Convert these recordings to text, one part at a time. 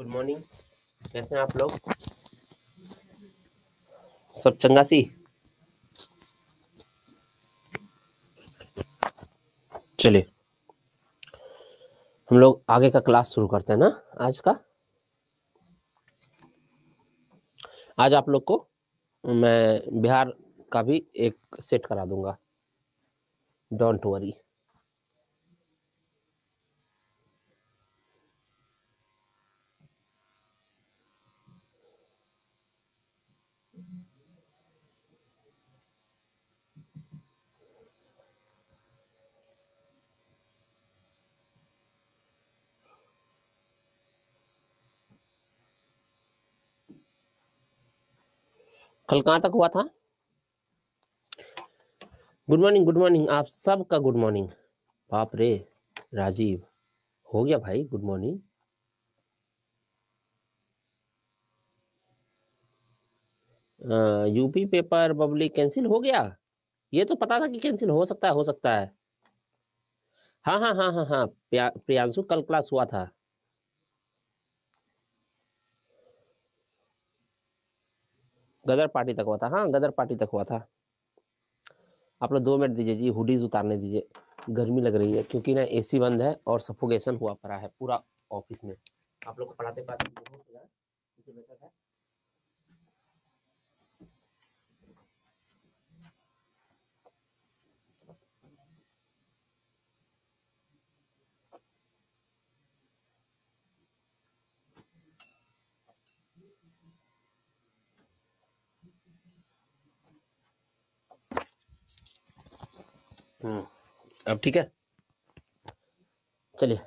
Morning. कैसे हैं आप लोग? सब चंगा सी? चलिए हम लोग आगे का क्लास शुरू करते हैं ना आज का। आज आप लोग को मैं बिहार का भी एक सेट करा दूंगा, डोंट वरी। कल कहाँ तक हुआ था? गुड मॉर्निंग, गुड मॉर्निंग, आप सबका गुड मॉर्निंग। बाप रे राजीव, हो गया भाई good morning. UP paper Babli cancel हो गया? ये तो पता था कि कैंसिल हो सकता है, हो सकता है। हाँ हाँ हाँ हाँ हाँ, प्रियांशु कल क्लास हुआ था। गदर पार्टी तक हुआ था, हाँ गदर पार्टी तक हुआ था। आप लोग 2 मिनट दीजिए जी, हुडीज उतारने दीजिए, गर्मी लग रही है क्योंकि ना एसी बंद है और सफोकेशन हुआ पड़ा है पूरा ऑफिस में। आप लोग को पढ़ाते पढ़ाते बेहोश हो जाए, इससे बेहतर है। अब ठीक है, चलिए।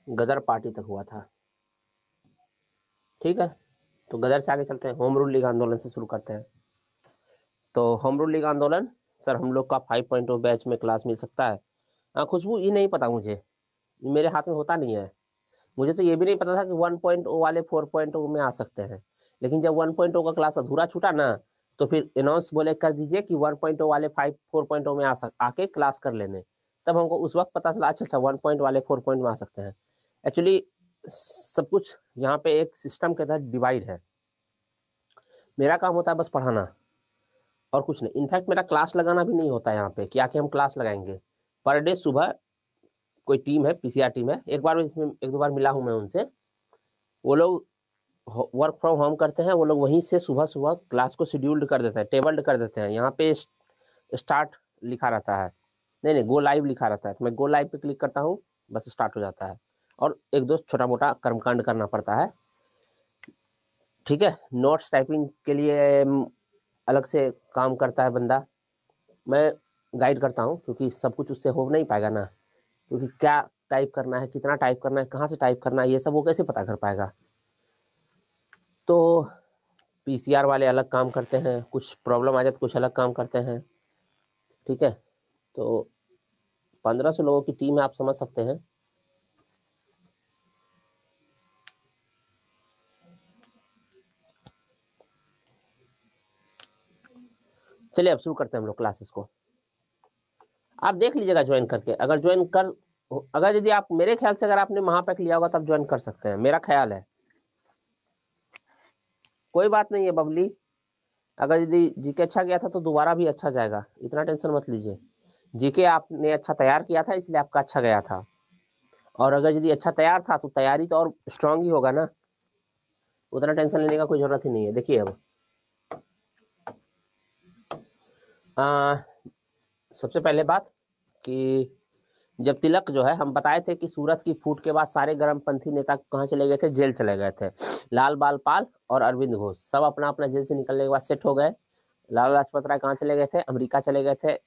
गदर पार्टी तक हुआ था, ठीक है। तो गदर से आगे चलते हैं, होम रूल लीग आंदोलन से शुरू करते हैं। तो होम रूल लीग आंदोलन सर हम लोग का 5.0 बैच में क्लास मिल सकता है। खुशबू ये नहीं पता मुझे, ये मेरे हाथ में होता नहीं है। मुझे तो ये भी नहीं पता था कि 1.0 वाले 4.0 में आ सकते हैं। लेकिन जब 1.0 का क्लास अधूरा छूटा ना, तो फिर अनाउंस बोले कर दीजिए कि 1.0 वाले 4.0 में आके क्लास कर लेने। तब हमको उस वक्त पता चला अच्छा 1 वाले 4 में आ सकते हैं। एक्चुअली सब कुछ यहाँ पे एक सिस्टम के तहत डिवाइड है। मेरा काम होता है बस पढ़ाना और कुछ नहीं। इनफैक्ट मेरा क्लास लगाना भी नहीं होता है यहाँ पे कि आके हम क्लास लगाएंगे। पर डे सुबह कोई टीम है, पीसीआर टीम है, एक बार इसमें 1-2 बार मिला हूँ मैं उनसे। वो लोग वर्क फ्रॉम होम करते हैं, वो लोग वहीं से सुबह सुबह क्लास को शेड्यूल्ड कर देते हैं, टेबल्ड कर देते हैं। यहाँ पे स्टार्ट लिखा रहता है, नहीं गो लाइव लिखा रहता है। तो मैं गो लाइव पे क्लिक करता हूँ, बस स्टार्ट हो जाता है। और 1-2 छोटा मोटा कर्मकांड करना पड़ता है, ठीक है। नोट्स टाइपिंग के लिए अलग से काम करता है बंदा, मैं गाइड करता हूँ क्योंकि सब कुछ उससे हो नहीं पाएगा ना। क्योंकि क्या टाइप करना है, कितना टाइप करना है, कहाँ से टाइप करना है, ये सब वो कैसे पता कर पाएगा। तो पीसीआर वाले अलग काम करते हैं, कुछ प्रॉब्लम आ जाए तो कुछ अलग काम करते हैं, ठीक है। तो 1500 लोगों की टीम है, आप समझ सकते हैं। चलिए अब शुरू करते हैं हम लोग क्लासेस को। आप देख लीजिएगा ज्वाइन करके, अगर यदि आप मेरे ख्याल से अगर आपने महापैक लिया होगा तब ज्वाइन कर सकते हैं, मेरा ख्याल है। कोई बात नहीं है बबली, अगर यदि जीके अच्छा गया था तो दोबारा भी अच्छा जाएगा, इतना टेंशन मत लीजिए। जीके आपने अच्छा तैयार किया था इसलिए आपका अच्छा गया था, और अगर यदि अच्छा तैयार था तो तैयारी तो और स्ट्रांग ही होगा ना, उतना टेंशन लेने का कोई जरूरत ही नहीं है। देखिए अब सबसे पहले बात कि जब तिलक जो है, हम बताए थे कि सूरत की फूट के बाद सारे गर्मपंथी नेता कहाँ चले गए थे, जेल चले गए थे। लाल बाल पाल और अरविंद घोष सब अपना अपना जेल से निकलने के बाद सेट हो गए। लाला लाजपत राय कहाँ चले गए थे, अमेरिका चले गए थे।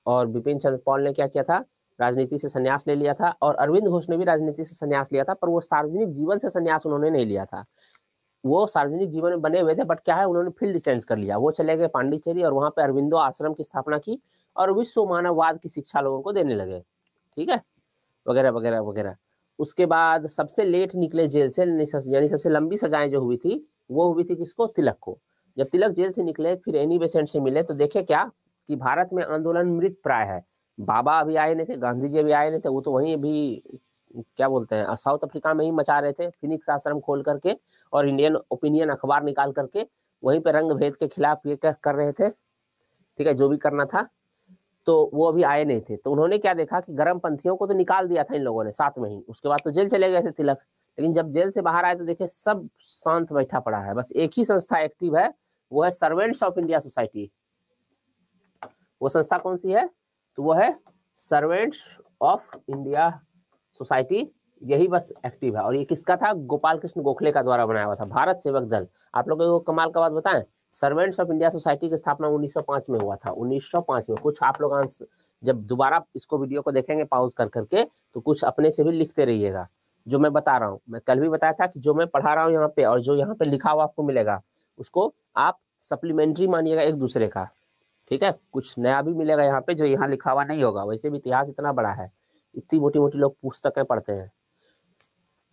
और बिपिन चंद्र पॉल ने क्या किया था, राजनीति से संन्यास ले लिया था। और अरविंद घोष ने भी राजनीति से संन्यास लिया था, पर वो सार्वजनिक जीवन से संन्यास उन्होंने नहीं लिया था। वो सार्वजनिक जीवन में बने हुए थे, बट क्या है उन्होंने फील्ड चेंज कर लिया, वो चले गए पांडिचेरी और वहां पे अरविंदो आश्रम की स्थापना की और विश्व मानववाद की शिक्षा लोगों को देने लगे, ठीक है, वगैरह वगैरह वगैरह। उसके बाद सबसे लेट निकले जेल से, यानी सबसे लंबी सजाएं जो हुई थी वो हुई थी किसको, तिलक को। जब तिलक जेल से निकले फिर एनी बेसेंट से मिले तो देखे क्या कि भारत में आंदोलन मृत प्राय है। बाबा अभी आए नहीं थे, गांधी जी अभी आए नहीं थे, वो तो वहीं भी क्या बोलते हैं साउथ अफ्रीका में ही मचा रहे थे, फिनिक्स आश्रम खोल करके और इंडियन ओपिनियन अखबार निकाल करके वहीं पे रंग भेद के खिलाफ ये कर रहे थे, ठीक है, जो भी करना था। तो वो अभी आए नहीं थे, तो उन्होंने क्या देखा कि गर्म पंथियों को तो निकाल दिया था इन लोगों ने साथ में ही, उसके बाद तो जेल चले गए थे तिलक। लेकिन जब जेल से बाहर आए तो देखे सब शांत बैठा पड़ा है, बस एक ही संस्था एक्टिव है, वो है सर्वेंट्स ऑफ इंडिया सोसाइटी। वो संस्था कौन सी है? तो वो है सर्वेंट्स ऑफ इंडिया सोसाइटी, यही बस एक्टिव है। और ये किसका था? गोपाल कृष्ण गोखले का द्वारा बनाया हुआ था, भारत सेवक दल। आप लोगों को कमाल का बात बताएं, सर्वेंट्स ऑफ इंडिया सोसाइटी की स्थापना 1905 में हुआ था, 1905 में। कुछ आप लोग जब दोबारा इसको वीडियो को देखेंगे पॉज कर करके, तो कुछ अपने से भी लिखते रहिएगा जो मैं बता रहा हूँ। मैं कल भी बताया था कि जो मैं पढ़ा रहा हूँ यहाँ पे और जो यहाँ पे लिखा हुआ आपको मिलेगा, उसको आप सप्लीमेंट्री मानिएगा एक दूसरे का, ठीक है। कुछ नया भी मिलेगा यहाँ पे जो यहाँ लिखा हुआ नहीं होगा। वैसे भी इतिहास इतना बड़ा है, इतनी मोटी मोटी लोग पुस्तकें पढ़ते हैं।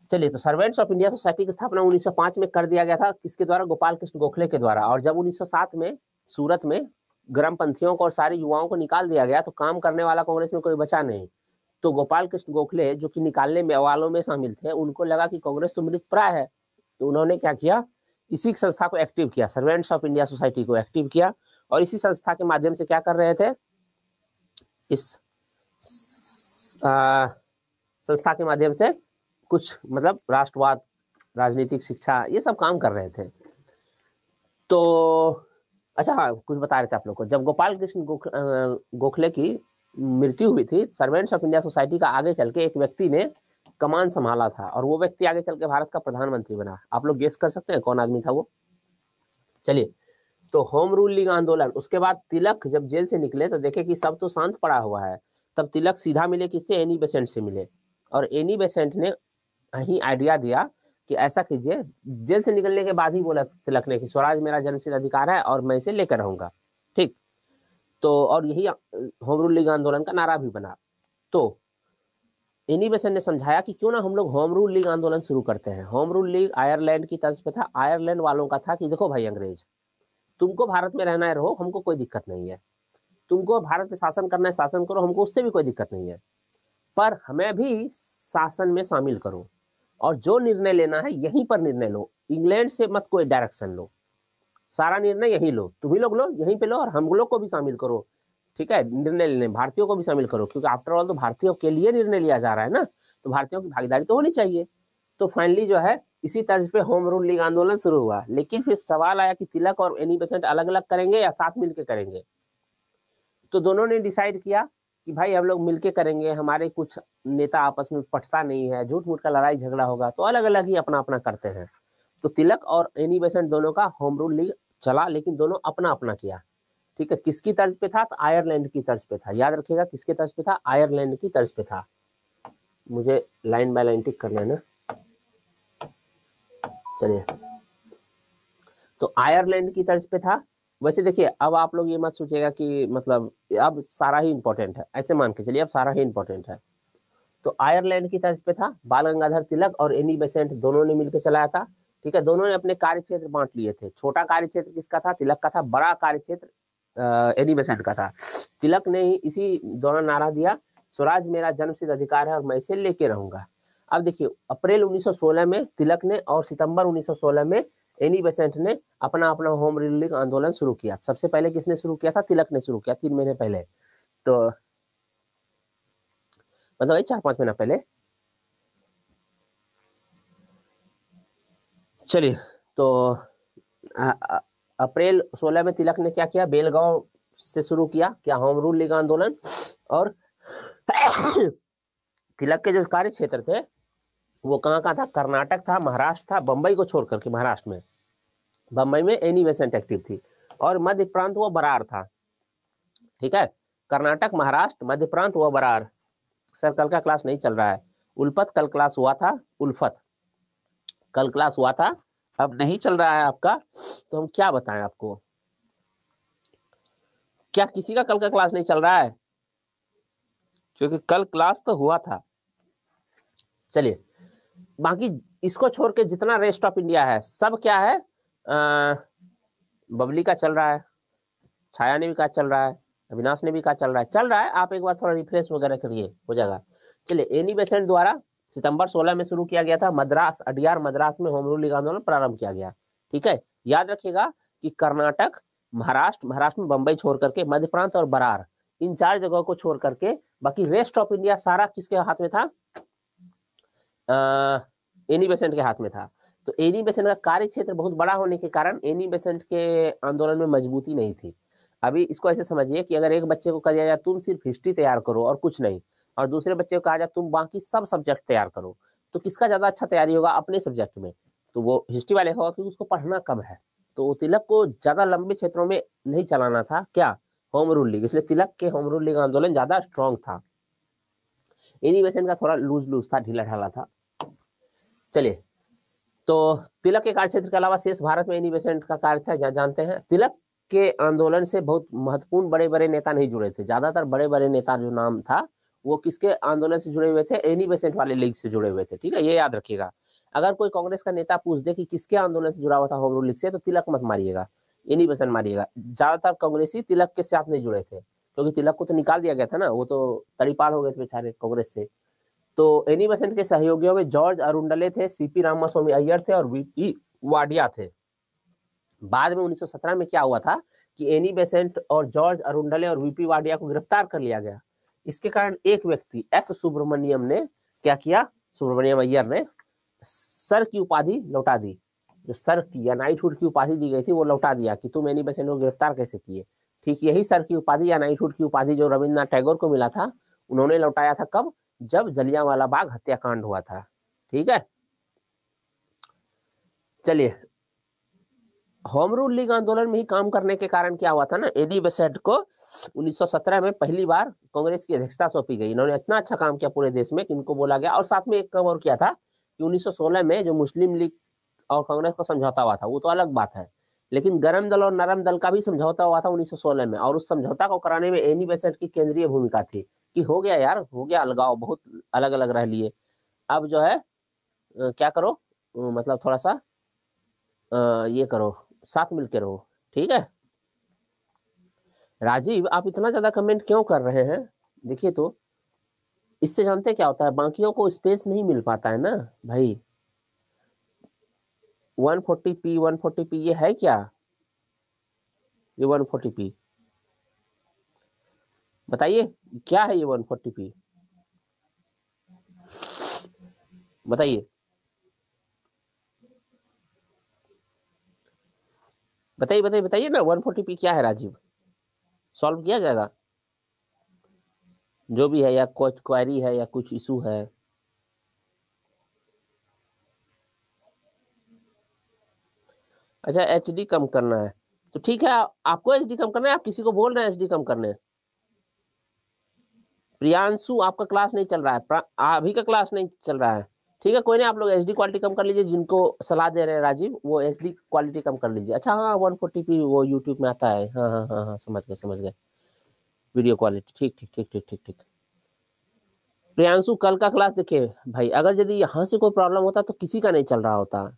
चलिए, तो सर्वेंट्स ऑफ इंडिया सोसाइटी की स्थापना 1905 में कर दिया गया था, किसके द्वारा? गोपाल कृष्ण गोखले के द्वारा। और जब 1907 में सूरत में गर्मपंथियों को और सारे युवाओं को निकाल दिया गया तो काम करने वाला कांग्रेस में कोई बचा नहीं। तो गोपाल कृष्ण गोखले जो कि निकालने में वालों में शामिल थे, उनको लगा कि कांग्रेस तो मृत प्राय है, तो उन्होंने क्या किया, इसी संस्था को एक्टिव किया, सर्वेंट्स ऑफ इंडिया सोसाइटी को एक्टिव किया। और इसी संस्था के माध्यम से क्या कर रहे थे, इस संस्था के माध्यम से कुछ मतलब राष्ट्रवाद, राजनीतिक शिक्षा, ये सब काम कर रहे थे। तो अच्छा, हाँ, कुछ बता रहे थे आप लोग को। जब गोपाल कृष्ण गोखले की मृत्यु हुई थी, सर्वेंट्स ऑफ इंडिया सोसाइटी का आगे चल के एक व्यक्ति ने कमान संभाला था, और वो व्यक्ति आगे चल के भारत का प्रधानमंत्री बना। आप लोग गेस कर सकते हैं कौन आदमी था वो? चलिए, तो होम रूल लीग आंदोलन, उसके बाद तिलक जब जेल से निकले तो देखे कि सब तो शांत पड़ा हुआ है, तब तिलक सीधा मिले किससे? एनी बेसेंट से मिले। और एनी बेसेंट ने ही आइडिया दिया कि ऐसा कीजिए, जेल से निकलने के बाद ही बोला तिलक ने कि स्वराज मेरा जन्मसिद्ध अधिकार है और मैं इसे लेकर रहूंगा, ठीक। तो और यही होम रूल लीग आंदोलन का नारा भी बना। तो एनी बेसेंट ने समझाया कि क्यों ना हम लोग होम रूल लीग आंदोलन शुरू करते हैं। होम रूल लीग आयरलैंड की तर्ज पे था। आयरलैंड वालों का था कि देखो भाई अंग्रेज, तुमको भारत में रहना है रहो, हमको कोई दिक्कत नहीं है, तुमको भारत में शासन करना है शासन करो, हमको उससे भी कोई दिक्कत नहीं है, पर हमें भी शासन में शामिल करो, और जो निर्णय लेना है यहीं पर निर्णय लो, इंग्लैंड से मत कोई डायरेक्शन लो, सारा निर्णय यहीं लो, तुम ही लोग लो, यहीं पे लो, और हम लोग को भी शामिल करो, ठीक है, निर्णय लेने, भारतीयों को भी शामिल करो, क्योंकि आफ्टर ऑल तो भारतीयों के लिए निर्णय लिया जा रहा है ना, तो भारतीयों की भागीदारी तो होनी चाहिए। तो फाइनली जो है इसी तर्ज पे होम रूल लीग आंदोलन शुरू हुआ। लेकिन फिर सवाल आया कि तिलक और एनी बेसेंट अलग अलग करेंगे या साथ मिलकर करेंगे। तो दोनों ने डिसाइड किया कि भाई हम लोग मिलके करेंगे, हमारे कुछ नेता आपस में पटता नहीं है, झूठ मूठ का लड़ाई झगड़ा होगा, तो अलग अलग ही अपना अपना करते हैं। तो तिलक और एनी बेसेंट दोनों का होम रूल लीग चला, लेकिन दोनों अपना अपना किया, ठीक है। किसकी तर्ज पे था? तो आयरलैंड की तर्ज पे था। याद रखिएगा किसके तर्ज पे था? आयरलैंड की तर्ज पे था। मुझे लाइन बाय लाइन टिक कर लेना। चलिए, तो आयरलैंड की तर्ज पे था। वैसे देखिए, अब आप लोग ये मत सोचिएगा कि मतलब अब सारा ही इंपॉर्टेंट है, ऐसे मान के चलिए अब सारा ही इंपॉर्टेंट है। तो आयरलैंड की तर्ज पे था, बाल गंगाधर तिलक और एनी बेसेंट दोनों ने मिलकर चलाया था, ठीक है। दोनों ने अपने कार्य क्षेत्र बांट लिए थे। छोटा कार्य क्षेत्र किसका था? तिलक का था। बड़ा कार्य क्षेत्र एनी बेसेंट का था। तिलक ने ही इसी दौरान नारा दिया, स्वराज मेरा जन्मसिद्ध अधिकार है और मैं इसे लेके रहूंगा। अब देखिए, अप्रैल 1916 में तिलक ने और सितंबर 1916 में एनी बेसेंट ने अपना अपना होम रूल लीग आंदोलन शुरू किया। सबसे पहले किसने शुरू किया था? तिलक ने शुरू किया 3 महीने पहले, तो मतलब 4-5 महीना पहले। चलिए, तो अप्रैल 16 में तिलक ने क्या किया? बेलगांव से शुरू किया क्या? होम रूल लीग आंदोलन। और तिलक के जो कार्य क्षेत्र थे वो कहाँ का था? कर्नाटक था, महाराष्ट्र था, बंबई को छोड़ करके महाराष्ट्र में, बंबई में एनी बेसेंट एक्टिव थी, और मध्य प्रांत वो बरार था, ठीक है। कर्नाटक, महाराष्ट्र, मध्य प्रांत वो बरार। सर कल का क्लास नहीं चल रहा है। उल्फत कल क्लास हुआ था, उल्फत कल क्लास हुआ था, अब नहीं चल रहा है आपका, तो हम क्या बताएं आपको? क्या किसी का कल का क्लास नहीं चल रहा है? क्योंकि कल क्लास तो हुआ था। चलिए, बाकी इसको छोड़ के जितना रेस्ट ऑफ इंडिया है सब क्या है? बबली का चल रहा है, छाया नेवी का चल रहा है, अविनाश ने भी कहा चल रहा है, आप एक बार थोड़ा रिफ्रेश वगैरह करिए, हो जाएगा। चलिए, एनी बेसेंट द्वारा सितंबर 16 में शुरू किया गया था, मद्रास अडियार मद्रास में होम रूल लीग आंदोलन प्रारंभ किया गया। ठीक है, याद रखिएगा कि कर्नाटक, महाराष्ट्र में बंबई छोड़ करके, मध्य प्रांत और बरार, इन 4 जगहों को छोड़ करके बाकी रेस्ट ऑफ इंडिया सारा किसके हाथ में था? एनी बेसेंट के हाथ में था। तो एनी बेसेंट का कार्य क्षेत्र बहुत बड़ा होने के कारण एनी बेसेंट के आंदोलन में मजबूती नहीं थी। अभी इसको ऐसे समझिए कि अगर एक बच्चे को कहा जाए तुम सिर्फ हिस्ट्री तैयार करो और कुछ नहीं, और दूसरे बच्चे को कहा जाए तुम बाकी सब सब्जेक्ट तैयार करो, तो किसका ज्यादा अच्छा तैयारी होगा? अपने सब्जेक्ट में। तो वो हिस्ट्री वाले होगा क्योंकि उसको पढ़ना कम है। तो तिलक को ज्यादा लंबे क्षेत्रों में नहीं चलाना था, क्या? Home rule league. इसलिए तिलक के होम रूल लीग आंदोलन ज्यादा स्ट्रॉन्ग था। एनी बेसेंट का थोड़ा लूज था, ढीला ढाला था। चलिए, तो तिलक के कार्यक्षेत्र के अलावा शेष भारत में एनी बेसेंट का कार्य था, जानते हैं। तिलक के आंदोलन से बहुत महत्वपूर्ण बड़े बड़े नेता नहीं जुड़े थे। ज्यादातर बड़े बड़े नेता जो नाम था वो किसके आंदोलन से जुड़े हुए थे? एनी बेसेंट वाले लीग से जुड़े हुए थे। ठीक है, ये याद रखिएगा। अगर कोई कांग्रेस का नेता पूछ दे कि किसके आंदोलन से जुड़ा हुआ था होम रूल लीग से, तो तिलक मत मारिएगा, एनी बेसेंट मारिएगा। ज्यादातर कांग्रेसी तिलक के साथ नहीं जुड़े थे, क्योंकि तिलक को तो निकाल दिया गया था ना, वो तो तड़ीपार हो गए थे बेचारे कांग्रेस से। तो एनी बेसेंट के सहयोगियों में जॉर्ज अरुंडले थे, सीपी रामास्वामी अय्यर थे और वीपी वाडिया थे। बाद में 1917 में क्या हुआ था कि एनी बेसेंट और जॉर्ज अरुंडले और वीपी वाडिया को गिरफ्तार कर लिया गया। इसके कारण एक व्यक्ति एस सुब्रमण्यम ने क्या किया? सुब्रमण्यम अय्यर ने सर की उपाधि लौटा दी। जो सर की या नाइटहुड की उपाधि दी गई थी वो लौटा दिया कि तुम एनी बेसेंट को गिरफ्तार कैसे किए। ठीक यही सर की उपाधि या नाइटहुड की उपाधि जो रविन्द्रनाथ टैगोर को मिला था, उन्होंने लौटाया था कब? जब जलियांवाला बाग हत्याकांड हुआ था। ठीक है, चलिए, होम रूल लीग आंदोलन में ही काम करने के कारण क्या हुआ था ना, एनी बेसेंट को 1917 में पहली बार कांग्रेस की अध्यक्षता सौंपी गई। इन्होंने इतना अच्छा काम किया पूरे देश में कि इनको बोला गया। और साथ में एक काम और किया था कि 1916 में जो मुस्लिम लीग और कांग्रेस का समझौता हुआ था वो तो अलग बात है, लेकिन गरम दल और नरम दल का भी समझौता हुआ था 1916 में, और उस समझौता को कराने में एनी बेसेंट की केंद्रीय भूमिका थी कि हो गया यार, हो गया अलगाव, बहुत अलग अलग रह लिए, अब जो है क्या करो, मतलब थोड़ा सा ये करो, साथ मिलकर रहो। ठीक है, राजीव आप इतना ज्यादा कमेंट क्यों कर रहे हैं? देखिए, तो इससे जानते क्या होता है, बाकियों को स्पेस नहीं मिल पाता है ना भाई। 140p 140p ये है क्या? ये 140p बताइए क्या है? ये 140p बताइए, बताइए बताइए बताइए ना, 140p क्या है राजीव? सॉल्व किया जाएगा जो भी है, या कुछ क्वेरी है या कुछ इशू है? अच्छा, एचडी कम करना है तो ठीक है, आपको एचडी कम करना है, आप किसी को बोल रहे हैं एचडी कम करने? प्रियांशु आपका क्लास नहीं चल रहा है, अभी का क्लास नहीं चल रहा है। ठीक है, कोई नहीं, आप लोग एचडी क्वालिटी कम कर लीजिए। जिनको सलाह दे रहे हैं राजीव, वो एचडी क्वालिटी कम कर लीजिए। अच्छा हाँ, 140p वो यूट्यूब में आता है। हाँ हाँ हाँ हाँ, समझ गए समझ गए, वीडियो क्वालिटी। ठीक ठीक ठीक ठीक ठीक ठीक। प्रियांशु कल का क्लास देखिए भाई, अगर यदि यहाँ से कोई प्रॉब्लम होता तो किसी का नहीं चल रहा होता,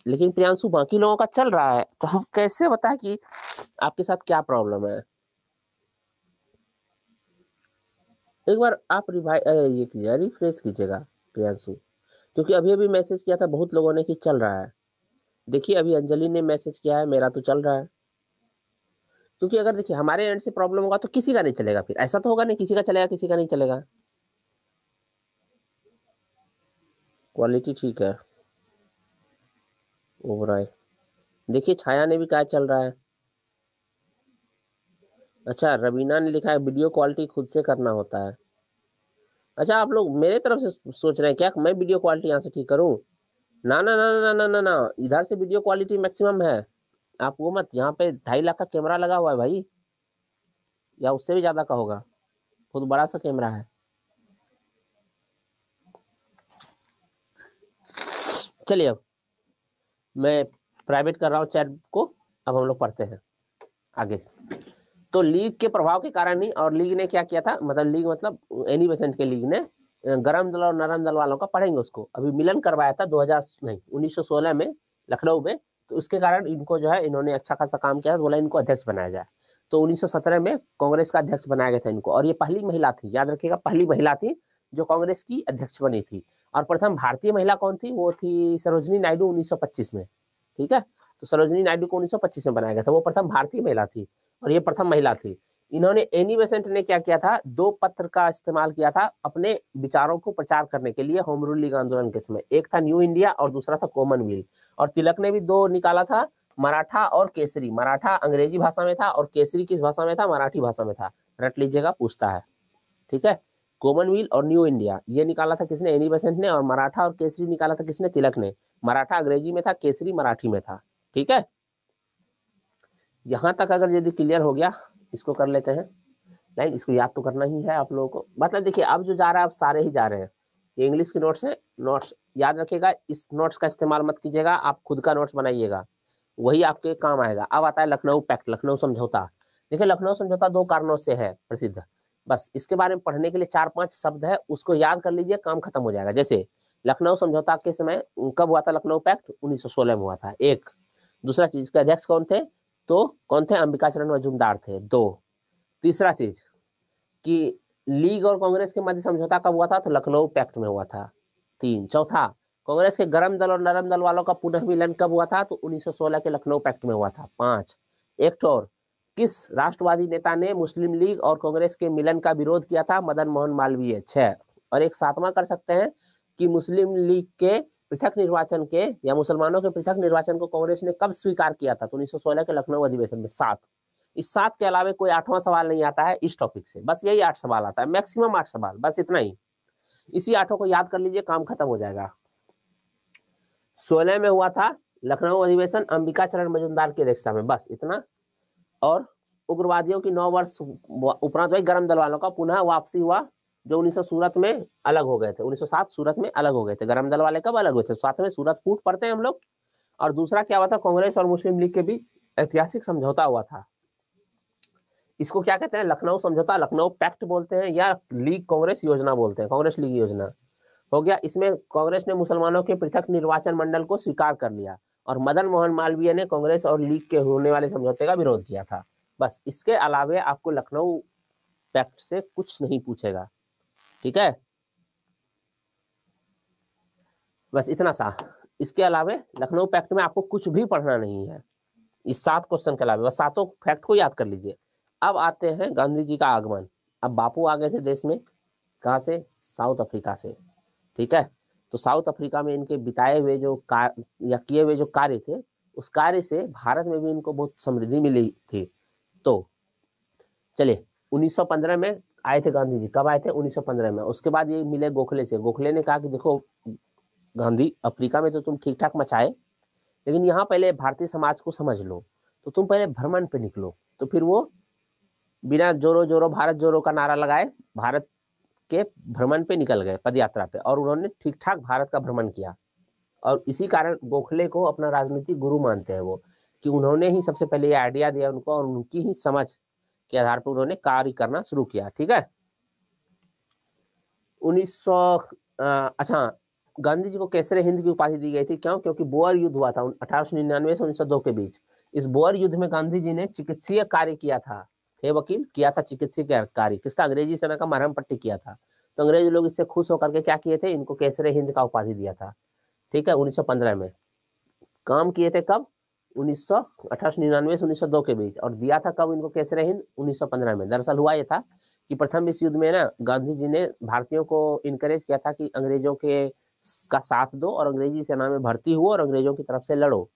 लेकिन प्रियांशु बाकी लोगों का चल रहा है, तो हम कैसे बताएं कि आपके साथ क्या प्रॉब्लम है? एक बार आप ये कीजिए, रिफ्रेश कीजिएगा प्रियांशु, क्योंकि अभी अभी मैसेज किया था बहुत लोगों ने कि चल रहा है। देखिए, अभी अंजलि ने मैसेज किया है, मेरा तो चल रहा है। क्योंकि अगर देखिए हमारे एंड से प्रॉब्लम होगा तो किसी का नहीं चलेगा, फिर ऐसा तो होगा नहीं, किसी का चलेगा किसी का नहीं चलेगा। क्वालिटी ठीक है ओवरऑल। देखिए, छाया ने भी कहा चल रहा है। अच्छा, रवीना ने लिखा है वीडियो क्वालिटी खुद से करना होता है। अच्छा, आप लोग मेरे तरफ से सोच रहे हैं क्या मैं वीडियो क्वालिटी यहाँ से ठीक करूँ? ना ना ना ना ना ना ना, इधर से वीडियो क्वालिटी मैक्सिमम है। आप वो मत, यहाँ पे 2.5 लाख का कैमरा लगा हुआ है भाई, या उससे भी ज्यादा का होगा, बहुत बड़ा सा कैमरा है। चलिए, अब मैं प्राइवेट कर रहा हूँ चैट को, अब हम लोग पढ़ते हैं आगे। तो लीग के प्रभाव के कारण ही, और लीग ने क्या किया था, मतलब लीग मतलब एनी बेसेंट के लीग ने गरम दल और नरम दल वालों का, पढ़ेंगे उसको, अभी मिलन करवाया था 2000 नहीं 1916 में लखनऊ में। तो उसके कारण इनको जो है, इन्होंने अच्छा खासा काम किया, बोला इनको अध्यक्ष बनाया जाए। तो 1917 में कांग्रेस का अध्यक्ष बनाया गया था इनको, और ये पहली महिला थी, याद रखिएगा, पहली महिला थी जो कांग्रेस की अध्यक्ष बनी थी। और प्रथम भारतीय महिला कौन थी, वो थी सरोजनी नायडू 1925 में। ठीक है, तो सरोजनी नायडू को 1925 में बनाया गया था, वो प्रथम भारतीय महिला थी और ये प्रथम महिला थी। इन्होंने, एनी बेसेंट ने क्या किया था, 2 पत्र का इस्तेमाल किया था अपने विचारों को प्रचार करने के लिए होम रूल लीग आंदोलन के समय। एक था न्यू इंडिया और दूसरा था कॉमनवेल्थ। और तिलक ने भी 2 निकाला था, मराठा और केसरी। मराठा अंग्रेजी भाषा में था और केसरी किस भाषा में था, मराठी भाषा में था, रट लीजिएगा, पूछता है। ठीक है, कॉमनवेल्थ और न्यू इंडिया ये निकाला था किसने, एनी बेसेंट ने, और मराठा और केसरी निकाला था किसने, तिलक ने। मराठा अंग्रेजी में था, केसरी मराठी में था। ठीक है, यहां तक अगर यदि क्लियर हो गया, इसको कर लेते हैं। नहीं, इसको याद तो करना ही है आप लोगों को। मतलब देखिए, अब जो जा रहा है अब सारे ही जा रहे हैं। ये इंग्लिश के नोट्स हैं, नोट्स याद रखिएगा, इस नोट्स का इस्तेमाल मत कीजिएगा, आप खुद का नोट्स बनाइएगा, वही आपके काम आएगा। अब आता है लखनऊ पैक्ट, लखनऊ समझौता। देखिए, लखनऊ समझौता 2 कारणों से है प्रसिद्ध, बस इसके बारे में पढ़ने के लिए 4-5 शब्द है, उसको याद कर लीजिए, काम खत्म हो जाएगा। जैसे लखनऊ समझौता के समय कब हुआ था लखनऊ पैक्ट, 1916 में हुआ था, एक। दूसरा चीज के अध्यक्ष कौन थे, तो कौन थे, अंबिकाचरण मजूमदार थे, 2। तीसरा चीज कि लीग और कांग्रेस के मध्य समझौता कब हुआ था, तो लखनऊ पैक्ट में हुआ था, 3। चौथा, कांग्रेस के गरम दल और नरम दल वालों का पुनः मिलन कब हुआ था, तो 1916 के लखनऊ पैक्ट में हुआ था, 5। एक और, किस राष्ट्रवादी नेता ने मुस्लिम लीग और कांग्रेस के मिलन का विरोध किया था, मदन मोहन मालवीय, 6। और एक 7वां कर सकते हैं कि मुस्लिम लीग के पृथक निर्वाचन के या मुसलमानों के पृथक निर्वाचन को कांग्रेस ने कब स्वीकार किया था, तो 1916 के लखनऊ अधिवेशन में, 7। इस 7 के अलावा कोई 8वां सवाल नहीं आता है इस टॉपिक से, बस यही 8 सवाल आता है, मैक्सिमम 8 सवाल, बस इतना ही। इसी 8 को याद कर लीजिए, काम खत्म हो जाएगा। 16 में हुआ था लखनऊ अधिवेशन अंबिकाचरण मजूमदार की अध्यक्षता में, बस इतना। और उग्रवादियों की 9 वर्ष उपरांत वही गरम दल वालों का पुनः वापसी हुआ, जो 1900 सूरत में अलग हो गए थे, 1907 सूरत में अलग हो गए थे। गरम दल वाले कब अलग हुए थे, 7 में सूरत फूट पड़ते हैं हम लोग। और दूसरा क्या हुआ था, कांग्रेस और मुस्लिम लीग के बीच ऐतिहासिक समझौता हुआ था, इसको क्या कहते हैं, लखनऊ समझौता, लखनऊ पैक्ट बोलते हैं, या लीग कांग्रेस योजना बोलते हैं, कांग्रेस लीग योजना हो गया। इसमें कांग्रेस ने मुसलमानों के पृथक निर्वाचन मंडल को स्वीकार कर लिया, और मदन मोहन मालवीय ने कांग्रेस और लीग के होने वाले समझौते का विरोध किया था। बस इसके अलावे आपको लखनऊ पैक्ट से कुछ नहीं पूछेगा। ठीक है, बस इतना सा। इसके अलावे लखनऊ पैक्ट में आपको कुछ भी पढ़ना नहीं है, इस 7 क्वेश्चन के अलावा, बस 7 फैक्ट को याद कर लीजिए। अब आते हैं गांधी जी का आगमन। अब बापू आ गए थे देश में, कहाँ से, साउथ अफ्रीका से। ठीक है, तो साउथ अफ्रीका में इनके बिताए हुए जो या किए हुए जो कार्य थे, उस कार्य से भारत में भी इनको बहुत समृद्धि मिली थी। तो चलिए, 1915 में आए थे गांधी जी, कब आए थे, 1915 में। उसके बाद ये मिले गोखले से, गोखले ने कहा कि देखो गांधी, अफ्रीका में तो तुम ठीक ठाक मचाए, लेकिन यहाँ पहले भारतीय समाज को समझ लो, तो तुम पहले भ्रमण पे निकलो। तो फिर वो बिना जोरो जोरो भारत जोरो का नारा लगाए भारत के भ्रमण पे निकल गए, पद यात्रा पे, और उन्होंने ठीक ठाक भारत का भ्रमण किया। और इसी कारण गोखले को अपना राजनीतिक गुरु मानते हैं वो, कि उन्होंने ही सबसे पहले ये आइडिया दिया उनको, और उनकी ही समझ के आधार पर उन्होंने कार्य करना शुरू किया। ठीक है, 1900 अच्छा, गांधी जी को केसरे हिंद की उपाधि दी गई थी, क्यों, क्योंकि बोअर युद्ध हुआ था 1899 से 1902 के बीच। इस बोअर युद्ध में गांधी जी ने चिकित्सीय कार्य किया था, थे वकील, किया था चिकित्सीय कार्य, किसका, अंग्रेजी सेना का मरहम पट्टी किया था। तो अंग्रेज लोग इससे खुश होकर के क्या किए थे, इनको केसरे हिंद का उपाधि दिया था। ठीक है, 1915 में काम किए थे, कब, 1899 से 1902 के बीच, और दिया था कब इनको केसरे हिंद, 1915 में। दरअसल हुआ ये था कि प्रथम विश्व युद्ध में ना गांधी जी ने भारतीयों को इनकरेज किया था कि अंग्रेजों के का साथ दो और अंग्रेजी सेना में भर्ती हुओ और अंग्रेजों की तरफ से लड़ो।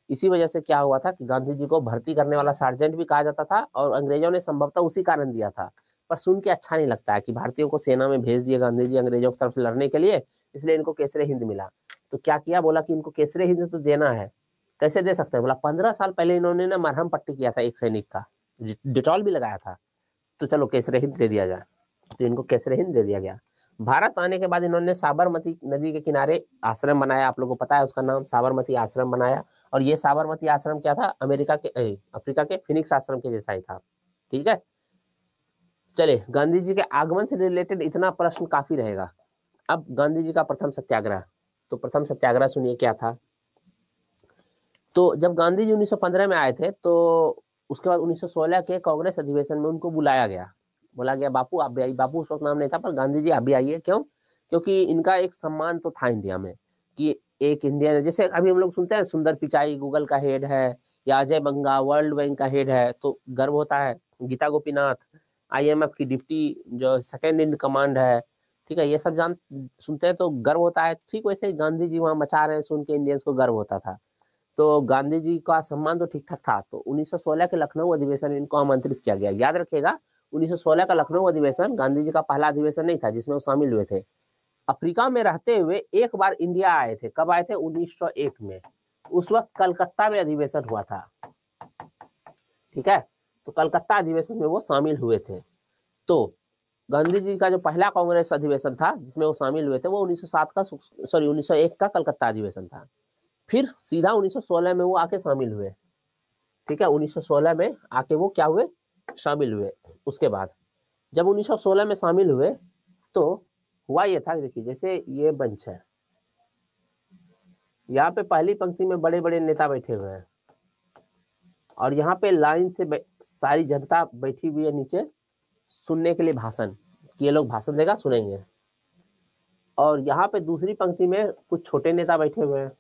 इसी वजह से क्या हुआ था कि गांधी जी को भर्ती करने वाला सार्जेंट भी कहा जाता था, और अंग्रेजों ने संभवतः उसी कारण दिया था। पर सुन के अच्छा नहीं लगता है कि भारतीयों को सेना में भेज दिए गांधी जी अंग्रेजों की तरफ से लड़ने के लिए, इसलिए इनको केसरे हिंद मिला। तो क्या किया, बोला कि इनको केसरे हिंद तो देना है। कैसे दे सकते हैं, बोला 15 साल पहले इन्होंने ना मरहम पट्टी किया था एक सैनिक का, डिटॉल भी लगाया था, तो चलो केसरे हिंद दे दिया जाए। तो इनको केसरे हिंद दे दिया गया। भारत आने के बाद इन्होंने साबरमती नदी के किनारे आश्रम बनाया, आप लोगों को पता है उसका नाम, साबरमती आश्रम बनाया। और ये साबरमती आश्रम क्या था, अमेरिका के अफ्रीका के फिनिक्स आश्रम के जैसा ही था। ठीक है, चलिए, गांधी जी के आगमन से रिलेटेड इतना प्रश्न काफी रहेगा। अब गांधी जी का प्रथम सत्याग्रह, तो प्रथम सत्याग्रह सुनिए क्या था। तो जब गांधी जी 1915 में आए थे, तो उसके बाद 1916 के कांग्रेस अधिवेशन में उनको बुलाया गया, बोला गया बापू आप भी आइए। बापू उस वक्त नाम नहीं था, पर गांधी जी आप भी आइए। क्यों? क्योंकि इनका एक सम्मान तो था इंडिया में कि एक इंडियन है। जैसे अभी हम लोग सुनते हैं सुंदर पिचाई गूगल का हेड है, या अजय बंगा वर्ल्ड बैंक का हेड है, तो गर्व होता है। गीता गोपीनाथ IMF की डिप्टी जो सेकेंड इन कमांड है, ठीक है, ये सब सुनते हैं तो गर्व होता है। ठीक वैसे ही गांधी जी वहाँ मचा रहे हैं, सुन के इंडियंस को गर्व होता था। तो गांधी जी का सम्मान तो ठीक ठाक था। तो 1916 के लखनऊ अधिवेशन में इनको आमंत्रित किया गया। याद रखिएगा, 1916 का लखनऊ अधिवेशन गांधी जी का पहला अधिवेशन नहीं था जिसमें वो शामिल हुए थे। अफ्रीका में रहते हुए एक बार इंडिया आए थे। कब आए थे? 1901 में। उस वक्त कलकत्ता में अधिवेशन हुआ था, ठीक है। तो कलकत्ता अधिवेशन में वो शामिल हुए थे। तो गांधी जी का जो पहला कांग्रेस अधिवेशन था जिसमें वो शामिल हुए थे, वो 1901 का कलकत्ता अधिवेशन था। फिर सीधा 1916 में वो आके शामिल हुए, ठीक है। 1916 में आके वो क्या हुए? शामिल हुए। उसके बाद जब 1916 में शामिल हुए तो हुआ ये था, देखिए जैसे ये बेंच है, यहाँ पे पहली पंक्ति में बड़े बड़े नेता बैठे हुए हैं, और यहाँ पे लाइन से सारी जनता बैठी हुई है नीचे सुनने के लिए भाषण, कि ये लोग भाषण देगा, सुनेंगे। और यहाँ पे दूसरी पंक्ति में कुछ छोटे नेता बैठे हुए हैं,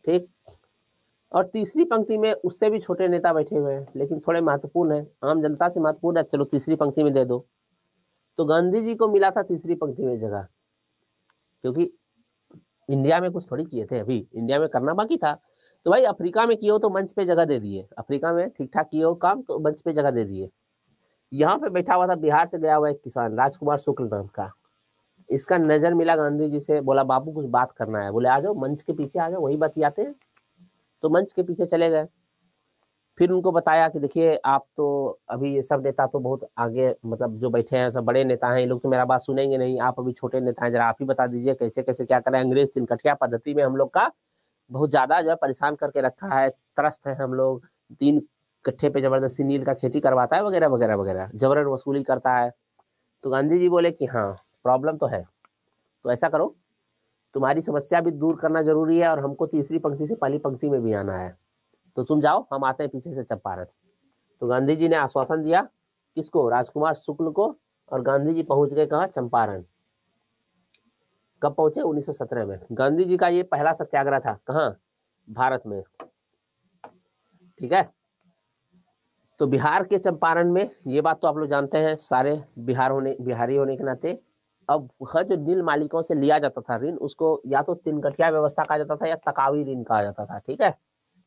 ठीक। और तीसरी पंक्ति में उससे भी छोटे नेता बैठे हुए हैं, लेकिन थोड़े महत्वपूर्ण है, आम जनता से महत्वपूर्ण है, चलो तीसरी पंक्ति में दे दो। तो गांधी जी को मिला था तीसरी पंक्ति में जगह, क्योंकि इंडिया में कुछ थोड़ी किए थे, अभी इंडिया में करना बाकी था। तो भाई अफ्रीका में किए हो तो मंच पे जगह दे दिए, अफ्रीका में ठीक ठाक किए हो काम तो मंच पे जगह दे दिए। यहाँ पे बैठा हुआ था बिहार से गया हुआ एक किसान राजकुमार शुक्ल नाम का। इसका नजर मिला गांधी जी से, बोला बापू कुछ बात करना है। बोले आ जाओ मंच के पीछे आ जाओ, वही बतियाते हैं। तो मंच के पीछे चले गए। फिर उनको बताया कि देखिए आप तो अभी ये सब नेता तो बहुत आगे, मतलब जो बैठे हैं सब बड़े नेता हैं, ये लोग तो मेरा बात सुनेंगे नहीं, आप अभी छोटे नेता हैं, जरा आप ही बता दीजिए कैसे कैसे क्या करें। अंग्रेज तिनकठिया पद्धति में हम लोग का बहुत ज्यादा जो है परेशान करके रखा है, त्रस्त है हम लोग। 3 कट्ठे पे जबरदस्ती नील का खेती करवाता है, वगैरह वगैरह वगैरह, जबरन वसूली करता है। तो गांधी जी बोले कि हाँ प्रॉब्लम तो है, तो ऐसा करो तुम्हारी समस्या भी दूर करना जरूरी है, और हमको तीसरी पंक्ति से पहली पंक्ति में भी आना है, तो तुम जाओ हम आते हैं पीछे से चंपारण। तो गांधी जी ने आश्वासन दिया, किसको? राजकुमार शुक्ल को। और गांधी जी पहुंच गए कहाँ? चंपारण। कब पहुंचे? 1917 में। गांधी जी का ये पहला सत्याग्रह था, कहाँ? भारत में, ठीक है। तो बिहार के चंपारण में, ये बात तो आप लोग जानते हैं सारे, बिहारी होने के नाते, अब वह जो नील मालिकों से लिया जाता था ऋण, उसको या तो तिनकठिया व्यवस्था कहा जाता था या तकावी ऋण कहा जाता था, ठीक है।